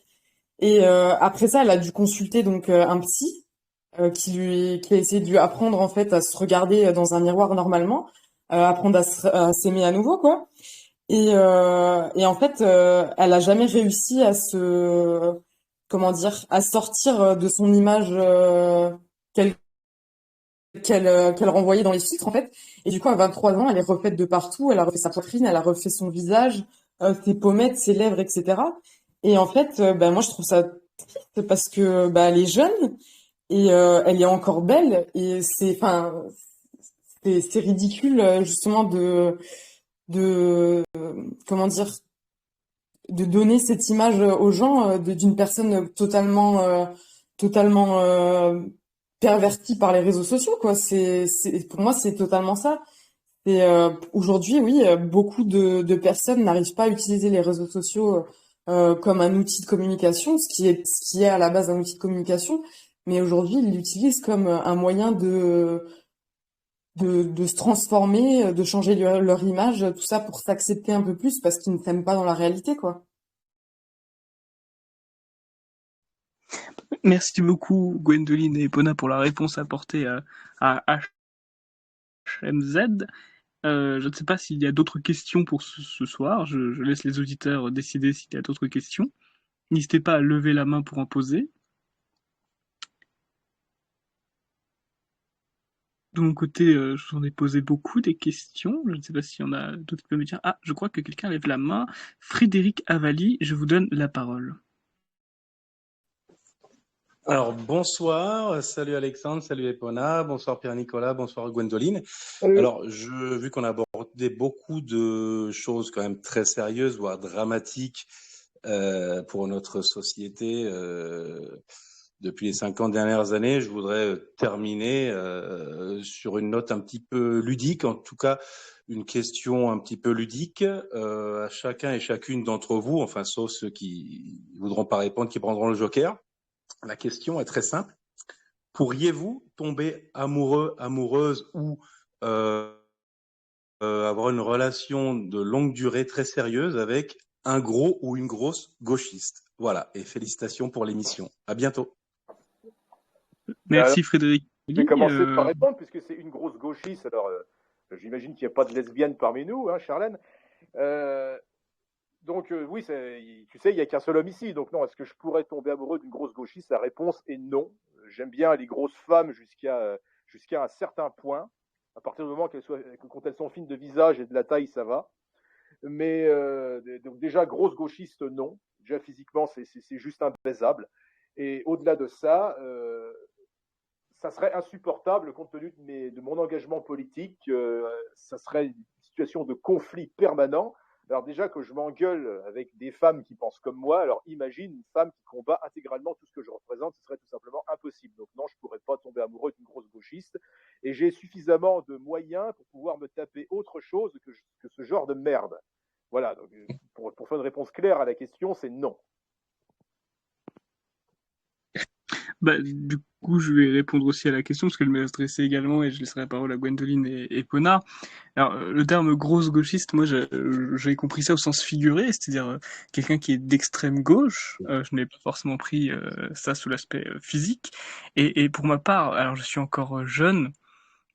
Et après ça, elle a dû consulter donc un psy qui a essayé de lui apprendre en fait à se regarder dans un miroir normalement, apprendre à s'aimer à nouveau quoi. Et en fait, elle a jamais réussi à à sortir de son image qu'elle renvoyait dans les filtres en fait. Et du coup, à 23 ans, elle est refaite de partout. Elle a refait sa poitrine, elle a refait son visage, ses pommettes, ses lèvres, etc. Et en fait, moi, je trouve ça triste parce que elle est jeune et elle est encore belle et c'est ridicule justement de de donner cette image aux gens d'une personne totalement pervertie par les réseaux sociaux quoi. Pour moi c'est totalement ça. Et aujourd'hui oui beaucoup de personnes n'arrivent pas à utiliser les réseaux sociaux comme un outil de communication, ce qui est à la base un outil de communication, mais aujourd'hui ils l'utilisent comme un moyen de se transformer, de changer leur image, tout ça pour s'accepter un peu plus parce qu'ils ne s'aiment pas dans la réalité, quoi. Merci beaucoup Gwendoline et Epona pour la réponse apportée à HMZ. Je ne sais pas s'il y a d'autres questions pour ce soir. Je laisse les auditeurs décider s'il y a d'autres questions. N'hésitez pas à lever la main pour en poser. De mon côté, je vous en ai posé beaucoup des questions. Je ne sais pas s'il y en a d'autres qui peuvent me dire. Ah, je crois que quelqu'un lève la main. Frédéric Avali, je vous donne la parole. Alors, bonsoir, salut Alexandre, salut Epona, bonsoir Pierre-Nicolas, bonsoir Gwendoline. Salut. Alors, vu qu'on a abordé beaucoup de choses quand même très sérieuses, voire dramatiques pour notre société depuis les 50 dernières années, je voudrais terminer sur une note un petit peu ludique, en tout cas une question un petit peu ludique à chacun et chacune d'entre vous, enfin sauf ceux qui voudront pas répondre, qui prendront le joker. La question est très simple. Pourriez-vous tomber amoureux, amoureuse ou avoir une relation de longue durée très sérieuse avec un gros ou une grosse gauchiste? Voilà, et félicitations pour l'émission. À bientôt. Merci Frédéric. Je vais commencer par répondre, puisque c'est une grosse gauchiste. Alors, j'imagine qu'il n'y a pas de lesbienne parmi nous, hein, Charlène. Donc, oui, tu sais, il n'y a qu'un seul homme ici. Donc, non, est-ce que je pourrais tomber amoureux d'une grosse gauchiste? La réponse est non. J'aime bien les grosses femmes jusqu'à un certain point. À partir du moment quand elles sont fines de visage et de la taille, ça va. Mais donc déjà, grosse gauchiste, non. Déjà, physiquement, c'est juste imbaisable. Et au-delà de ça, ça serait insupportable compte tenu de mon engagement politique. Ça serait une situation de conflit permanent. Alors déjà que je m'engueule avec des femmes qui pensent comme moi, alors imagine une femme qui combat intégralement tout ce que je représente, ce serait tout simplement impossible. Donc non, je ne pourrais pas tomber amoureux d'une grosse gauchiste. Et j'ai suffisamment de moyens pour pouvoir me taper autre chose que ce genre de merde. Voilà, donc pour faire une réponse claire à la question, c'est non. Du coup, je vais répondre aussi à la question, parce qu'elle m'est adressée également, et je laisserai la parole à Gwendoline et Pona. Alors, le terme grosse gauchiste, moi, j'avais compris ça au sens figuré, c'est-à-dire quelqu'un qui est d'extrême gauche. Je n'ai pas forcément pris ça sous l'aspect physique. Et pour ma part, alors je suis encore jeune,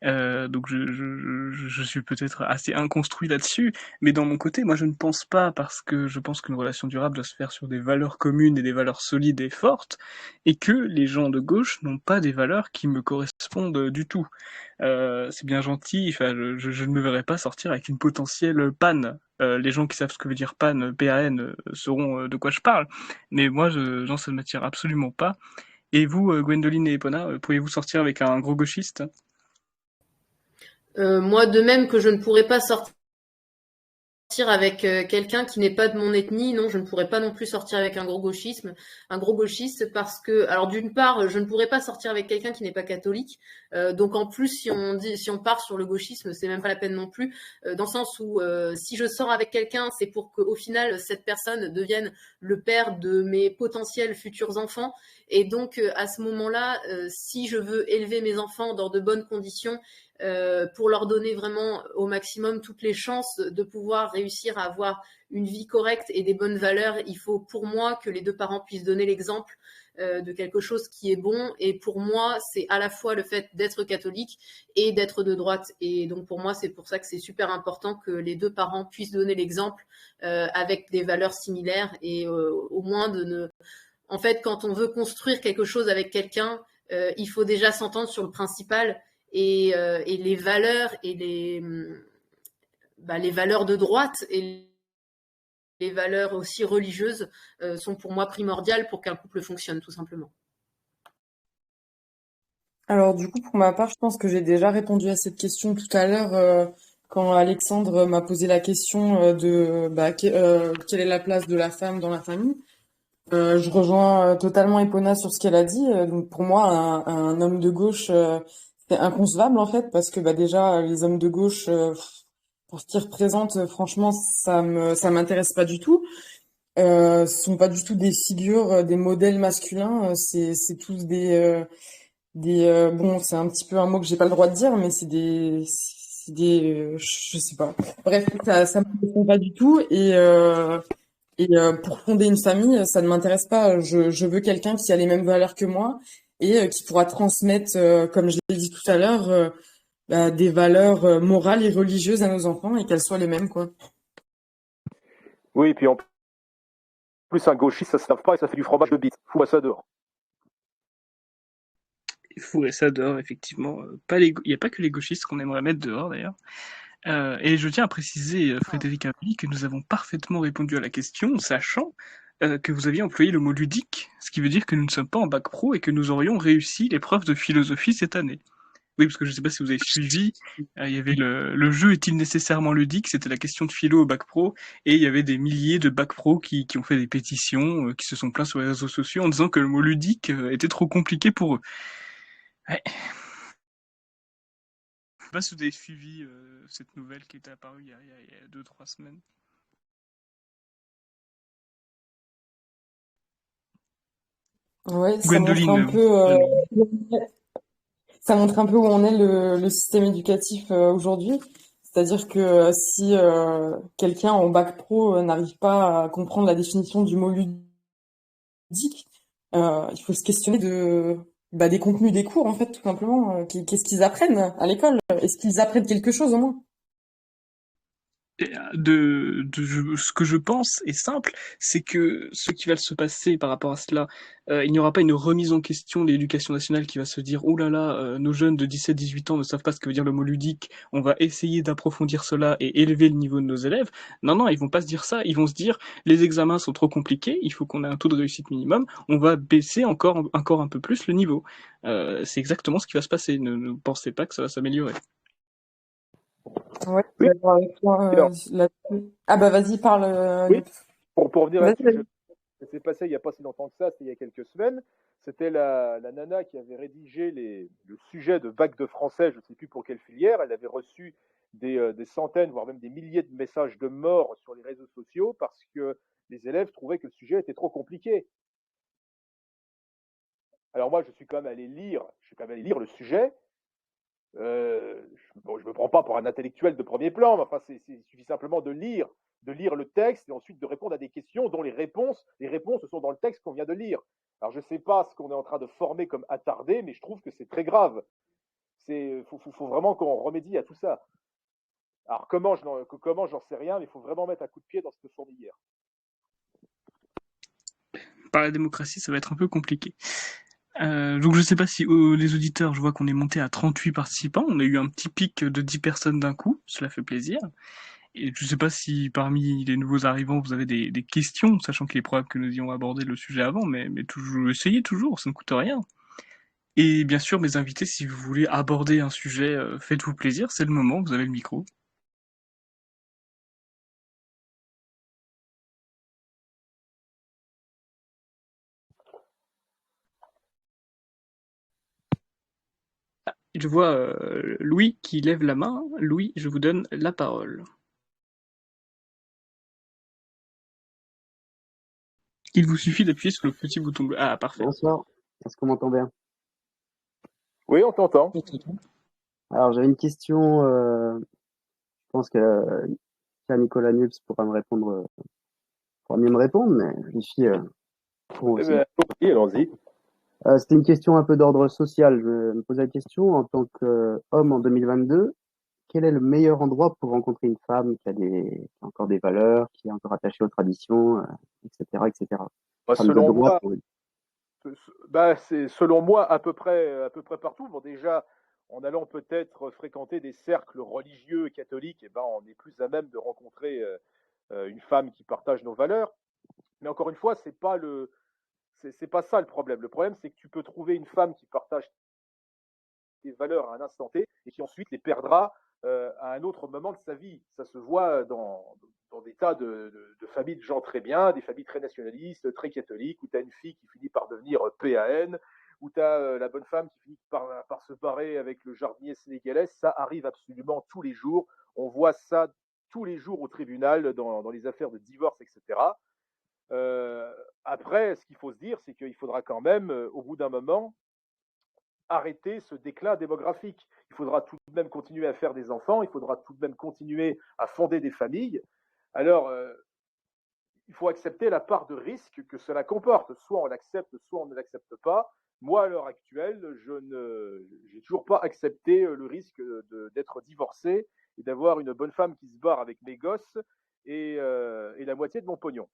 donc je suis peut-être assez inconstruit là-dessus, mais dans mon côté, moi je ne pense pas, parce que je pense qu'une relation durable doit se faire sur des valeurs communes et des valeurs solides et fortes, et que les gens de gauche n'ont pas des valeurs qui me correspondent du tout. C'est bien gentil, enfin, je ne me verrai pas sortir avec une potentielle panne. Les gens qui savent ce que veut dire panne, P-A-N, sauront de quoi je parle, mais moi, genre, ça ne m'attire absolument pas. Et vous, Gwendoline et Epona, pourriez-vous sortir avec un gros gauchiste? Moi, de même que je ne pourrais pas sortir avec quelqu'un qui n'est pas de mon ethnie, non, je ne pourrais pas non plus sortir avec un gros gauchiste, parce que, alors d'une part, je ne pourrais pas sortir avec quelqu'un qui n'est pas catholique, donc en plus, si on part sur le gauchisme, c'est même pas la peine non plus, dans le sens où si je sors avec quelqu'un, c'est pour qu'au final, cette personne devienne le père de mes potentiels futurs enfants, et donc à ce moment-là, si je veux élever mes enfants dans de bonnes conditions, pour leur donner vraiment au maximum toutes les chances de pouvoir réussir à avoir une vie correcte et des bonnes valeurs, il faut pour moi que les deux parents puissent donner l'exemple de quelque chose qui est bon. Et pour moi, c'est à la fois le fait d'être catholique et d'être de droite. Et donc pour moi, c'est pour ça que c'est super important que les deux parents puissent donner l'exemple avec des valeurs similaires, et au moins En fait, quand on veut construire quelque chose avec quelqu'un, il faut déjà s'entendre sur le principal. Et les valeurs et les valeurs de droite et les valeurs aussi religieuses sont pour moi primordiales pour qu'un couple fonctionne, tout simplement. Alors du coup, pour ma part, je pense que j'ai déjà répondu à cette question tout à l'heure quand Alexandre m'a posé la question quelle est la place de la femme dans la famille. Je rejoins totalement Epona sur ce qu'elle a dit. Donc pour moi, un homme de gauche, c'est inconcevable en fait, parce que déjà les hommes de gauche, pour ce qu'ils représentent, franchement, ça m'intéresse pas du tout. Ce sont pas du tout des figures, des modèles masculins. C'est tous bon, c'est un petit peu un mot que j'ai pas le droit de dire, mais c'est des, je sais pas. Bref, ça m'intéresse pas du tout. Et pour fonder une famille, ça ne m'intéresse pas. Je veux quelqu'un qui a les mêmes valeurs que moi et qui pourra transmettre, comme je l'ai dit tout à l'heure, des valeurs morales et religieuses à nos enfants, et qu'elles soient les mêmes, quoi. Oui, puis on plus un gauchiste, ça se lave pas et ça fait du fromage de bite. Fous-moi ça dehors. Il faudrait ça dehors, effectivement. Il n'y a pas que les gauchistes qu'on aimerait mettre dehors, d'ailleurs. Et je tiens à préciser, Frédéric Amélie, que nous avons parfaitement répondu à la question, sachant que vous aviez employé le mot ludique, ce qui veut dire que nous ne sommes pas en bac pro et que nous aurions réussi l'épreuve de philosophie cette année. Oui, parce que je ne sais pas si vous avez suivi, il y avait le jeu est-il nécessairement ludique, c'était la question de philo au bac pro, et il y avait des milliers de bac pro qui ont fait des pétitions, qui se sont plaints sur les réseaux sociaux en disant que le mot ludique était trop compliqué pour eux. Ouais. Je sais pas si vous avez suivi cette nouvelle qui était apparue il y a 2-3 semaines. Ouais, ça Gwendoline, montre un peu, ça montre un peu où en est le système éducatif aujourd'hui. C'est-à-dire que si quelqu'un en bac pro n'arrive pas à comprendre la définition du mot ludique, il faut se questionner des contenus des cours, en fait, tout simplement. Qu'est-ce qu'ils apprennent à l'école? Est-ce qu'ils apprennent quelque chose au moins? Ce que je pense est simple, c'est que ce qui va se passer par rapport à cela, il n'y aura pas une remise en question de l'éducation nationale qui va se dire oh là là, nos jeunes de 17-18 ans ne savent pas ce que veut dire le mot ludique, on va essayer d'approfondir cela et élever le niveau de nos élèves. Non, non, ils vont pas se dire ça, ils vont se dire les examens sont trop compliqués, il faut qu'on ait un taux de réussite minimum, on va baisser encore un peu plus le niveau. C'est exactement ce qui va se passer, ne pensez pas que ça va s'améliorer. Ouais, Oui. d'accord avec toi, là-dessus. Ah bah vas-y, parle. Oui. Pour revenir Vas-y, là-dessus, ça s'est passé il n'y a pas si longtemps que ça, c'était il y a quelques semaines. C'était la nana qui avait rédigé le sujet de bac de français, je ne sais plus pour quelle filière. Elle avait reçu des centaines, voire même des milliers de messages de mort sur les réseaux sociaux parce que les élèves trouvaient que le sujet était trop compliqué. Alors moi, je suis quand même allé lire le sujet. Je me prends pas pour un intellectuel de premier plan, mais enfin, il suffit simplement de lire le texte et ensuite de répondre à des questions dont les réponses sont dans le texte qu'on vient de lire. Alors je ne sais pas ce qu'on est en train de former comme attardé, mais je trouve que c'est très grave. Faut vraiment qu'on remédie à tout ça. Alors comment, j'en sais rien, mais il faut vraiment mettre un coup de pied dans cette fourmilière. Par la démocratie, ça va être un peu compliqué. Donc je sais pas si les auditeurs, je vois qu'on est monté à 38 participants, on a eu un petit pic de 10 personnes d'un coup, cela fait plaisir. Et je sais pas si parmi les nouveaux arrivants vous avez des questions, sachant qu'il est probable que nous ayons abordé le sujet avant, mais toujours, essayez toujours, ça ne coûte rien. Et bien sûr, mes invités, si vous voulez aborder un sujet, faites-vous plaisir, c'est le moment, vous avez le micro. Je vois Louis qui lève la main. Louis, je vous donne la parole. Il vous suffit d'appuyer sur le petit bouton bleu. Ah, parfait. Bonsoir, est-ce qu'on m'entend bien? Oui, on t'entend. Alors j'avais une question, je pense que Nicolas Nups pourra mieux me répondre, mais les filles pourront aussi. Oui, allons-y. C'était une question un peu d'ordre social. Je me posais la question, en tant qu'homme en 2022, quel est le meilleur endroit pour rencontrer une femme qui a encore des valeurs, qui est encore attachée aux traditions, etc., etc. C'est selon moi à peu près partout. Bon, déjà, en allant peut-être fréquenter des cercles religieux catholiques, on est plus à même de rencontrer une femme qui partage nos valeurs. Mais encore une fois, c'est pas ça le problème. Le problème, c'est que tu peux trouver une femme qui partage tes valeurs à un instant T et qui ensuite les perdra à un autre moment de sa vie. Ça se voit dans des tas de familles de gens très bien, des familles très nationalistes, très catholiques, où tu as une fille qui finit par devenir PAN, où tu as la bonne femme qui finit par se barrer avec le jardinier sénégalais. Ça arrive absolument tous les jours. On voit ça tous les jours au tribunal, dans les affaires de divorce, etc. Après, ce qu'il faut se dire, c'est qu'il faudra quand même, au bout d'un moment, arrêter ce déclin démographique. Il faudra tout de même continuer à faire des enfants, il faudra tout de même continuer à fonder des familles. Alors, il faut accepter la part de risque que cela comporte. Soit on l'accepte, soit on ne l'accepte pas. Moi, à l'heure actuelle, je n'ai toujours pas accepté le risque d'être divorcé et d'avoir une bonne femme qui se barre avec mes gosses et la moitié de mon pognon.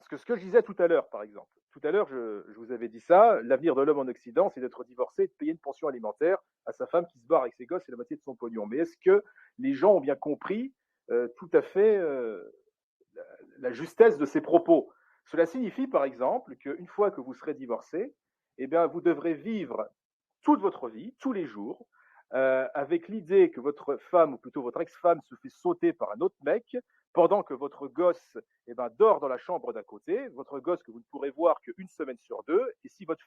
que ce que je disais tout à l'heure, par exemple, tout à l'heure, je vous avais dit ça, l'avenir de l'homme en Occident, c'est d'être divorcé et de payer une pension alimentaire à sa femme qui se barre avec ses gosses et la moitié de son pognon. Mais est-ce que les gens ont bien compris tout à fait la justesse de ces propos? Cela signifie, par exemple, qu'une fois que vous serez divorcé, eh bien, vous devrez vivre toute votre vie, tous les jours, avec l'idée que votre femme, ou plutôt votre ex-femme, se fait sauter par un autre mec, pendant que votre gosse dort dans la chambre d'à côté, votre gosse que vous ne pourrez voir qu'une semaine sur deux, et si votre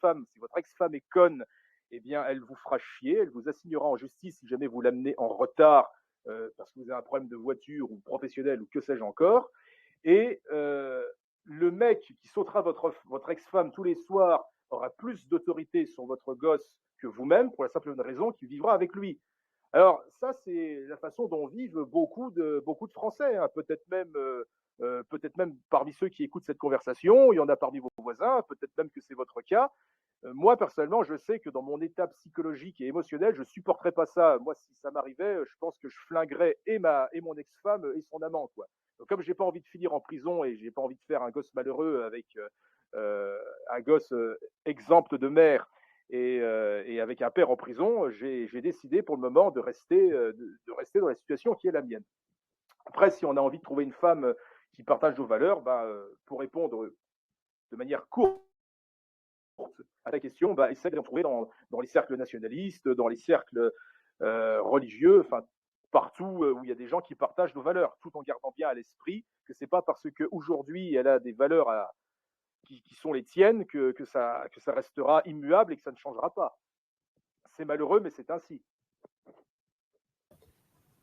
ex-femme est conne, eh bien, elle vous fera chier, elle vous assignera en justice si jamais vous l'amenez en retard parce que vous avez un problème de voiture ou professionnel ou que sais-je encore. Et le mec qui sautera votre ex-femme tous les soirs aura plus d'autorité sur votre gosse que vous-même, pour la simple raison qu'il vivra avec lui. Alors ça, c'est la façon dont vivent beaucoup de Français, hein. Peut-être même parmi ceux qui écoutent cette conversation, il y en a parmi vos voisins, peut-être même que c'est votre cas. Moi, personnellement, je sais que dans mon état psychologique et émotionnel, je ne supporterais pas ça. Moi, si ça m'arrivait, je pense que je flinguerais et mon ex-femme et son amant, quoi. Donc, comme j'ai pas envie de finir en prison et j'ai pas envie de faire un gosse malheureux avec un gosse exempt de mère et avec un père en prison, j'ai décidé pour le moment de rester dans la situation qui est la mienne. Après, si on a envie de trouver une femme qui partage nos valeurs, pour répondre de manière courte à ta question, essaie de les retrouver dans les cercles nationalistes, dans les cercles religieux, enfin partout où il y a des gens qui partagent nos valeurs, tout en gardant bien à l'esprit que c'est pas parce qu'aujourd'hui elle a des valeurs qui sont les tiennes que ça restera immuable et que ça ne changera pas. C'est malheureux, mais c'est ainsi.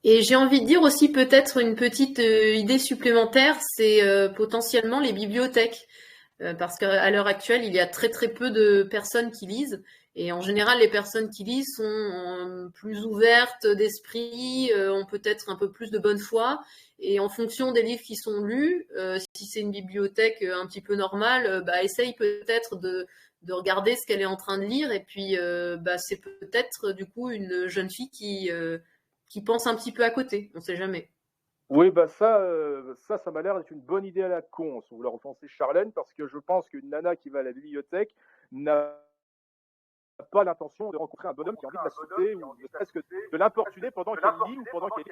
Et j'ai envie de dire aussi peut-être une petite idée supplémentaire, c'est potentiellement les bibliothèques. Parce qu'à l'heure actuelle, il y a très très peu de personnes qui lisent. Et en général, les personnes qui lisent sont plus ouvertes d'esprit, ont peut-être un peu plus de bonne foi. Et en fonction des livres qui sont lus, si c'est une bibliothèque un petit peu normale, essaye peut-être de regarder ce qu'elle est en train de lire. Et puis, c'est peut-être du coup une jeune fille qui pense un petit peu à côté. On ne sait jamais. Oui, ça m'a l'air d'être une bonne idée à la con, si vous voulez offenser Charlène, parce que je pense qu'une nana qui va à la bibliothèque n'a pas l'intention de rencontrer un bonhomme qui a envie de la sauter ou presque de l'importuner pendant qu'elle lit ou pendant qu'elle...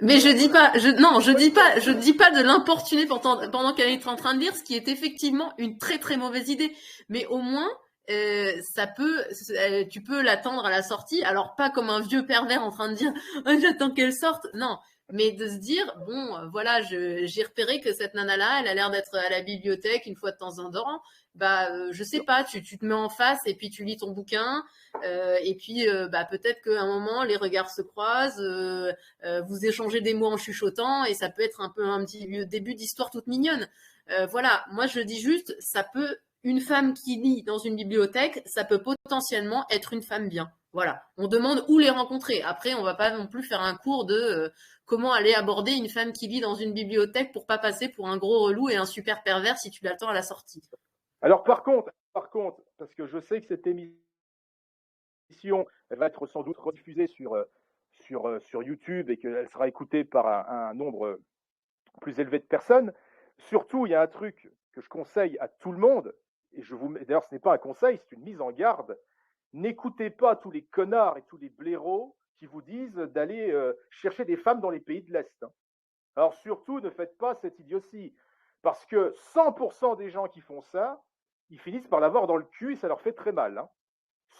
Mais je dis pas de l'importuner pendant qu'elle est en train de lire, ce qui est effectivement une très très mauvaise idée. Mais au moins, tu peux l'attendre à la sortie. Alors pas comme un vieux pervers en train de dire j'attends qu'elle sorte. Non, mais de se dire bon, voilà, j'ai repéré que cette nana-là, elle a l'air d'être à la bibliothèque une fois de temps en temps. Je sais pas, tu te mets en face et puis tu lis ton bouquin. Et puis peut-être qu'à un moment les regards se croisent, vous échangez des mots en chuchotant et ça peut être un peu un petit début d'histoire toute mignonne. Voilà, moi je dis juste, une femme qui lit dans une bibliothèque, ça peut potentiellement être une femme bien. Voilà, on demande où les rencontrer. Après, on va pas non plus faire un cours de comment aller aborder une femme qui lit dans une bibliothèque pour pas passer pour un gros relou et un super pervers si tu l'attends à la sortie. Alors par contre, parce que je sais que cette émission elle va être sans doute rediffusée sur YouTube et qu'elle sera écoutée par un nombre plus élevé de personnes. Surtout, il y a un truc que je conseille à tout le monde, et d'ailleurs ce n'est pas un conseil, c'est une mise en garde. N'écoutez pas tous les connards et tous les blaireaux qui vous disent d'aller chercher des femmes dans les pays de l'Est. Hein. Alors surtout, ne faites pas cette idiotie, parce que 100% des gens qui font ça, ils finissent par l'avoir dans le cul et ça leur fait très mal. Hein.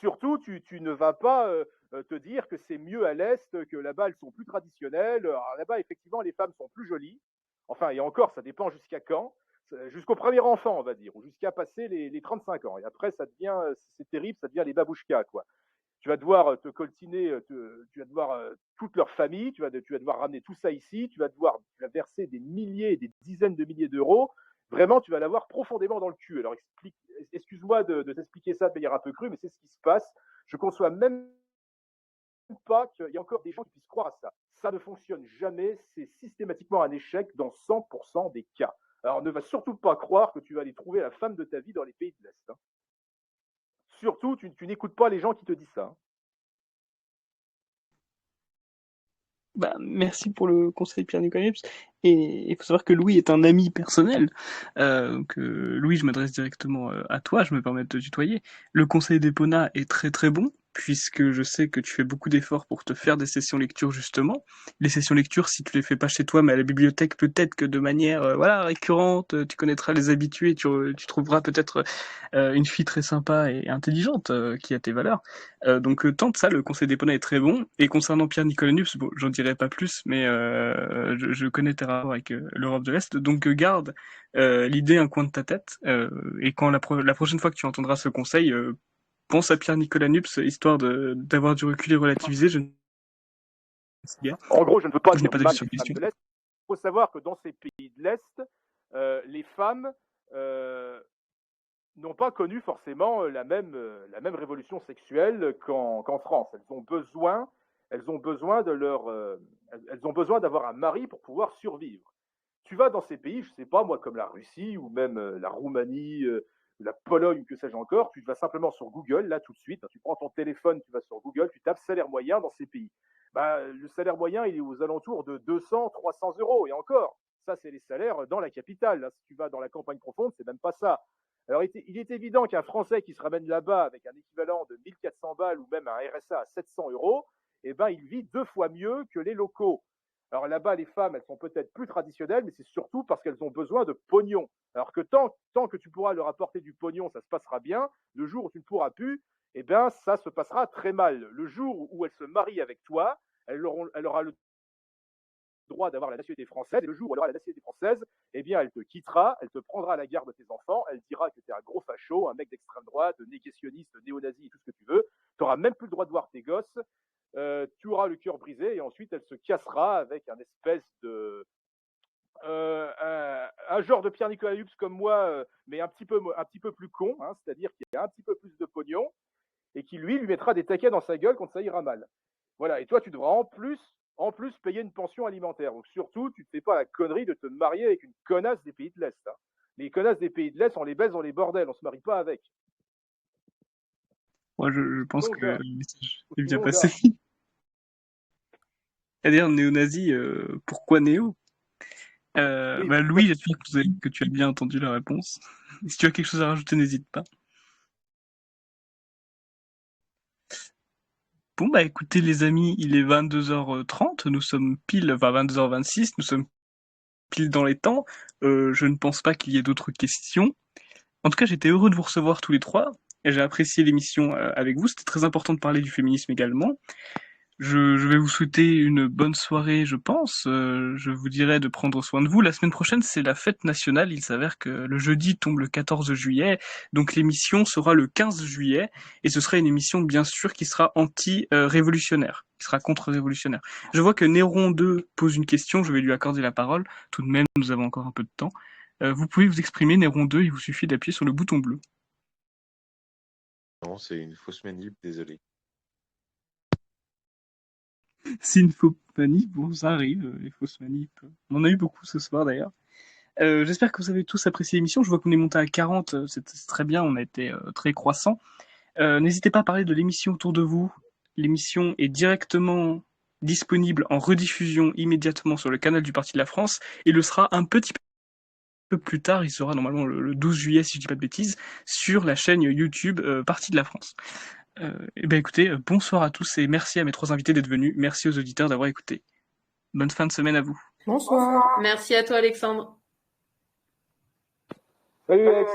Surtout, tu ne vas pas te dire que c'est mieux à l'Est, que là-bas, elles sont plus traditionnelles. Alors, là-bas, effectivement, les femmes sont plus jolies. Enfin, et encore, ça dépend jusqu'à quand. Jusqu'au premier enfant, on va dire, ou jusqu'à passer les 35 ans. Et après, ça devient, c'est terrible, ça devient les babouchkas, quoi. Tu vas devoir te coltiner, tu vas devoir toute leur famille, tu vas devoir ramener tout ça ici, tu vas verser des milliers et des dizaines de milliers d'euros. Vraiment, tu vas l'avoir profondément dans le cul. Alors, excuse-moi de t'expliquer ça de manière un peu crue, mais c'est ce qui se passe. Je ne conçois même pas qu'il y ait encore des gens qui puissent croire à ça. Ça ne fonctionne jamais. C'est systématiquement un échec dans 100% des cas. Alors, ne va surtout pas croire que tu vas aller trouver la femme de ta vie dans les pays de l'Est. Hein. Surtout, tu n'écoutes pas les gens qui te disent ça. Hein. Bah, merci pour le conseil, Pierre-Nicolas Nips. Et il faut savoir que Louis est un ami personnel. Louis, je m'adresse directement à toi, je me permets de te tutoyer. Le conseil d'Epona est très très bon, puisque je sais que tu fais beaucoup d'efforts pour te faire des sessions lecture justement. Les sessions lecture, si tu les fais pas chez toi, mais à la bibliothèque, peut-être que de manière voilà récurrente, tu connaîtras les habitués, tu trouveras peut-être une fille très sympa et intelligente qui a tes valeurs. Donc tente ça, le conseil d'Epona est très bon. Et concernant Pierre-Nicolas Nups, bon, j'en dirai pas plus, mais je connais tes rapports avec l'Europe de l'Est, donc garde l'idée un coin de ta tête. Et quand la prochaine fois que tu entendras ce conseil, pense à Pierre-Nicolas Nups, histoire d'avoir du recul et relativiser. En gros, je ne veux pas Je n'ai dire pas du d'avis mal sur des la femmes question. de l'Est. Il faut savoir que dans ces pays de l'Est, les femmes n'ont pas connu forcément la même révolution sexuelle qu'en France. Elles ont besoin d'avoir un mari pour pouvoir survivre. Tu vas dans ces pays, je sais pas moi, comme la Russie ou même la Roumanie, la Pologne, que sais-je encore, tu vas simplement sur Google, là tout de suite, tu prends ton téléphone, tu vas sur Google, tu tapes salaire moyen dans ces pays. Bah, le salaire moyen, il est aux alentours de 200, 300 euros. Et encore, ça, c'est les salaires dans la capitale. Là, si tu vas dans la campagne profonde, c'est même pas ça. Alors, il est évident qu'un Français qui se ramène là-bas avec un équivalent de 1400 balles ou même un RSA à 700 euros, eh ben, il vit 2 fois mieux que les locaux. Alors là-bas, les femmes, elles sont peut-être plus traditionnelles, mais c'est surtout parce qu'elles ont besoin de pognon. Alors que tant que tu pourras leur apporter du pognon, ça se passera bien. Le jour où tu ne pourras plus, eh bien, ça se passera très mal. Le jour où elles se marient avec toi, elle aura le droit d'avoir la nationalité française. Et le jour où elle aura la nationalité française, eh bien, elle te quittera, elle te prendra à la garde de tes enfants, elle dira que tu es un gros facho, un mec d'extrême droite, négationniste, néo-nazi, tout ce que tu veux. Tu n'auras même plus le droit de voir tes gosses. Tu auras le cœur brisé et ensuite elle se cassera avec un espèce de un genre de Pierre-Nicolas Hups comme moi, mais un petit peu plus con, hein, c'est-à-dire qu'il a un petit peu plus de pognon et qui lui mettra des taquets dans sa gueule quand ça ira mal. Voilà, et toi tu devras en plus payer une pension alimentaire. Donc surtout, tu ne fais pas la connerie de te marier avec une connasse des pays de l'Est. Hein. Les connasses des pays de l'Est, on les baise dans les bordels, on se marie pas avec. Moi, je pense Sinon, que gars, le message est bien sinon, passé. gars, C'est-à-dire néo-nazi, pourquoi néo? oui, Bah, Louis, j'espère que tu as bien entendu la réponse. Si tu as quelque chose à rajouter, n'hésite pas. Bon, bah écoutez les amis, il est 22h30, nous sommes pile, enfin 22h26, nous sommes pile dans les temps. Je ne pense pas qu'il y ait d'autres questions. En tout cas, j'étais heureux de vous recevoir tous les trois. Et j'ai apprécié l'émission avec vous. C'était très important de parler du féminisme également. Je vais vous souhaiter une bonne soirée, je pense. Je vous dirai de prendre soin de vous. La semaine prochaine, c'est la fête nationale. Il s'avère que le jeudi tombe le 14 juillet. Donc l'émission sera le 15 juillet. Et ce sera une émission, bien sûr, qui sera anti-révolutionnaire, qui sera contre-révolutionnaire. Je vois que Néron 2 pose une question. Je vais lui accorder la parole. Tout de même, nous avons encore un peu de temps. Vous pouvez vous exprimer, Néron 2. Il vous suffit d'appuyer sur le bouton bleu. Non, c'est une fausse manip, désolé. C'est une fausse manip, bon, ça arrive, les fausses manips. On en a eu beaucoup ce soir d'ailleurs. J'espère que vous avez tous apprécié l'émission. Je vois qu'on est monté à 40, c'est très bien, on a été très croissant. N'hésitez pas à parler de l'émission autour de vous. L'émission est directement disponible en rediffusion immédiatement sur le canal du Parti de la France et le sera un petit peu plus tard, il sera normalement le 12 juillet si je dis pas de bêtises, sur la chaîne YouTube Parti de la France. Eh ben écoutez, bonsoir à tous et merci à mes trois invités d'être venus. Merci aux auditeurs d'avoir écouté. Bonne fin de semaine à vous. Bonsoir. Merci à toi, Alexandre. Salut Alex.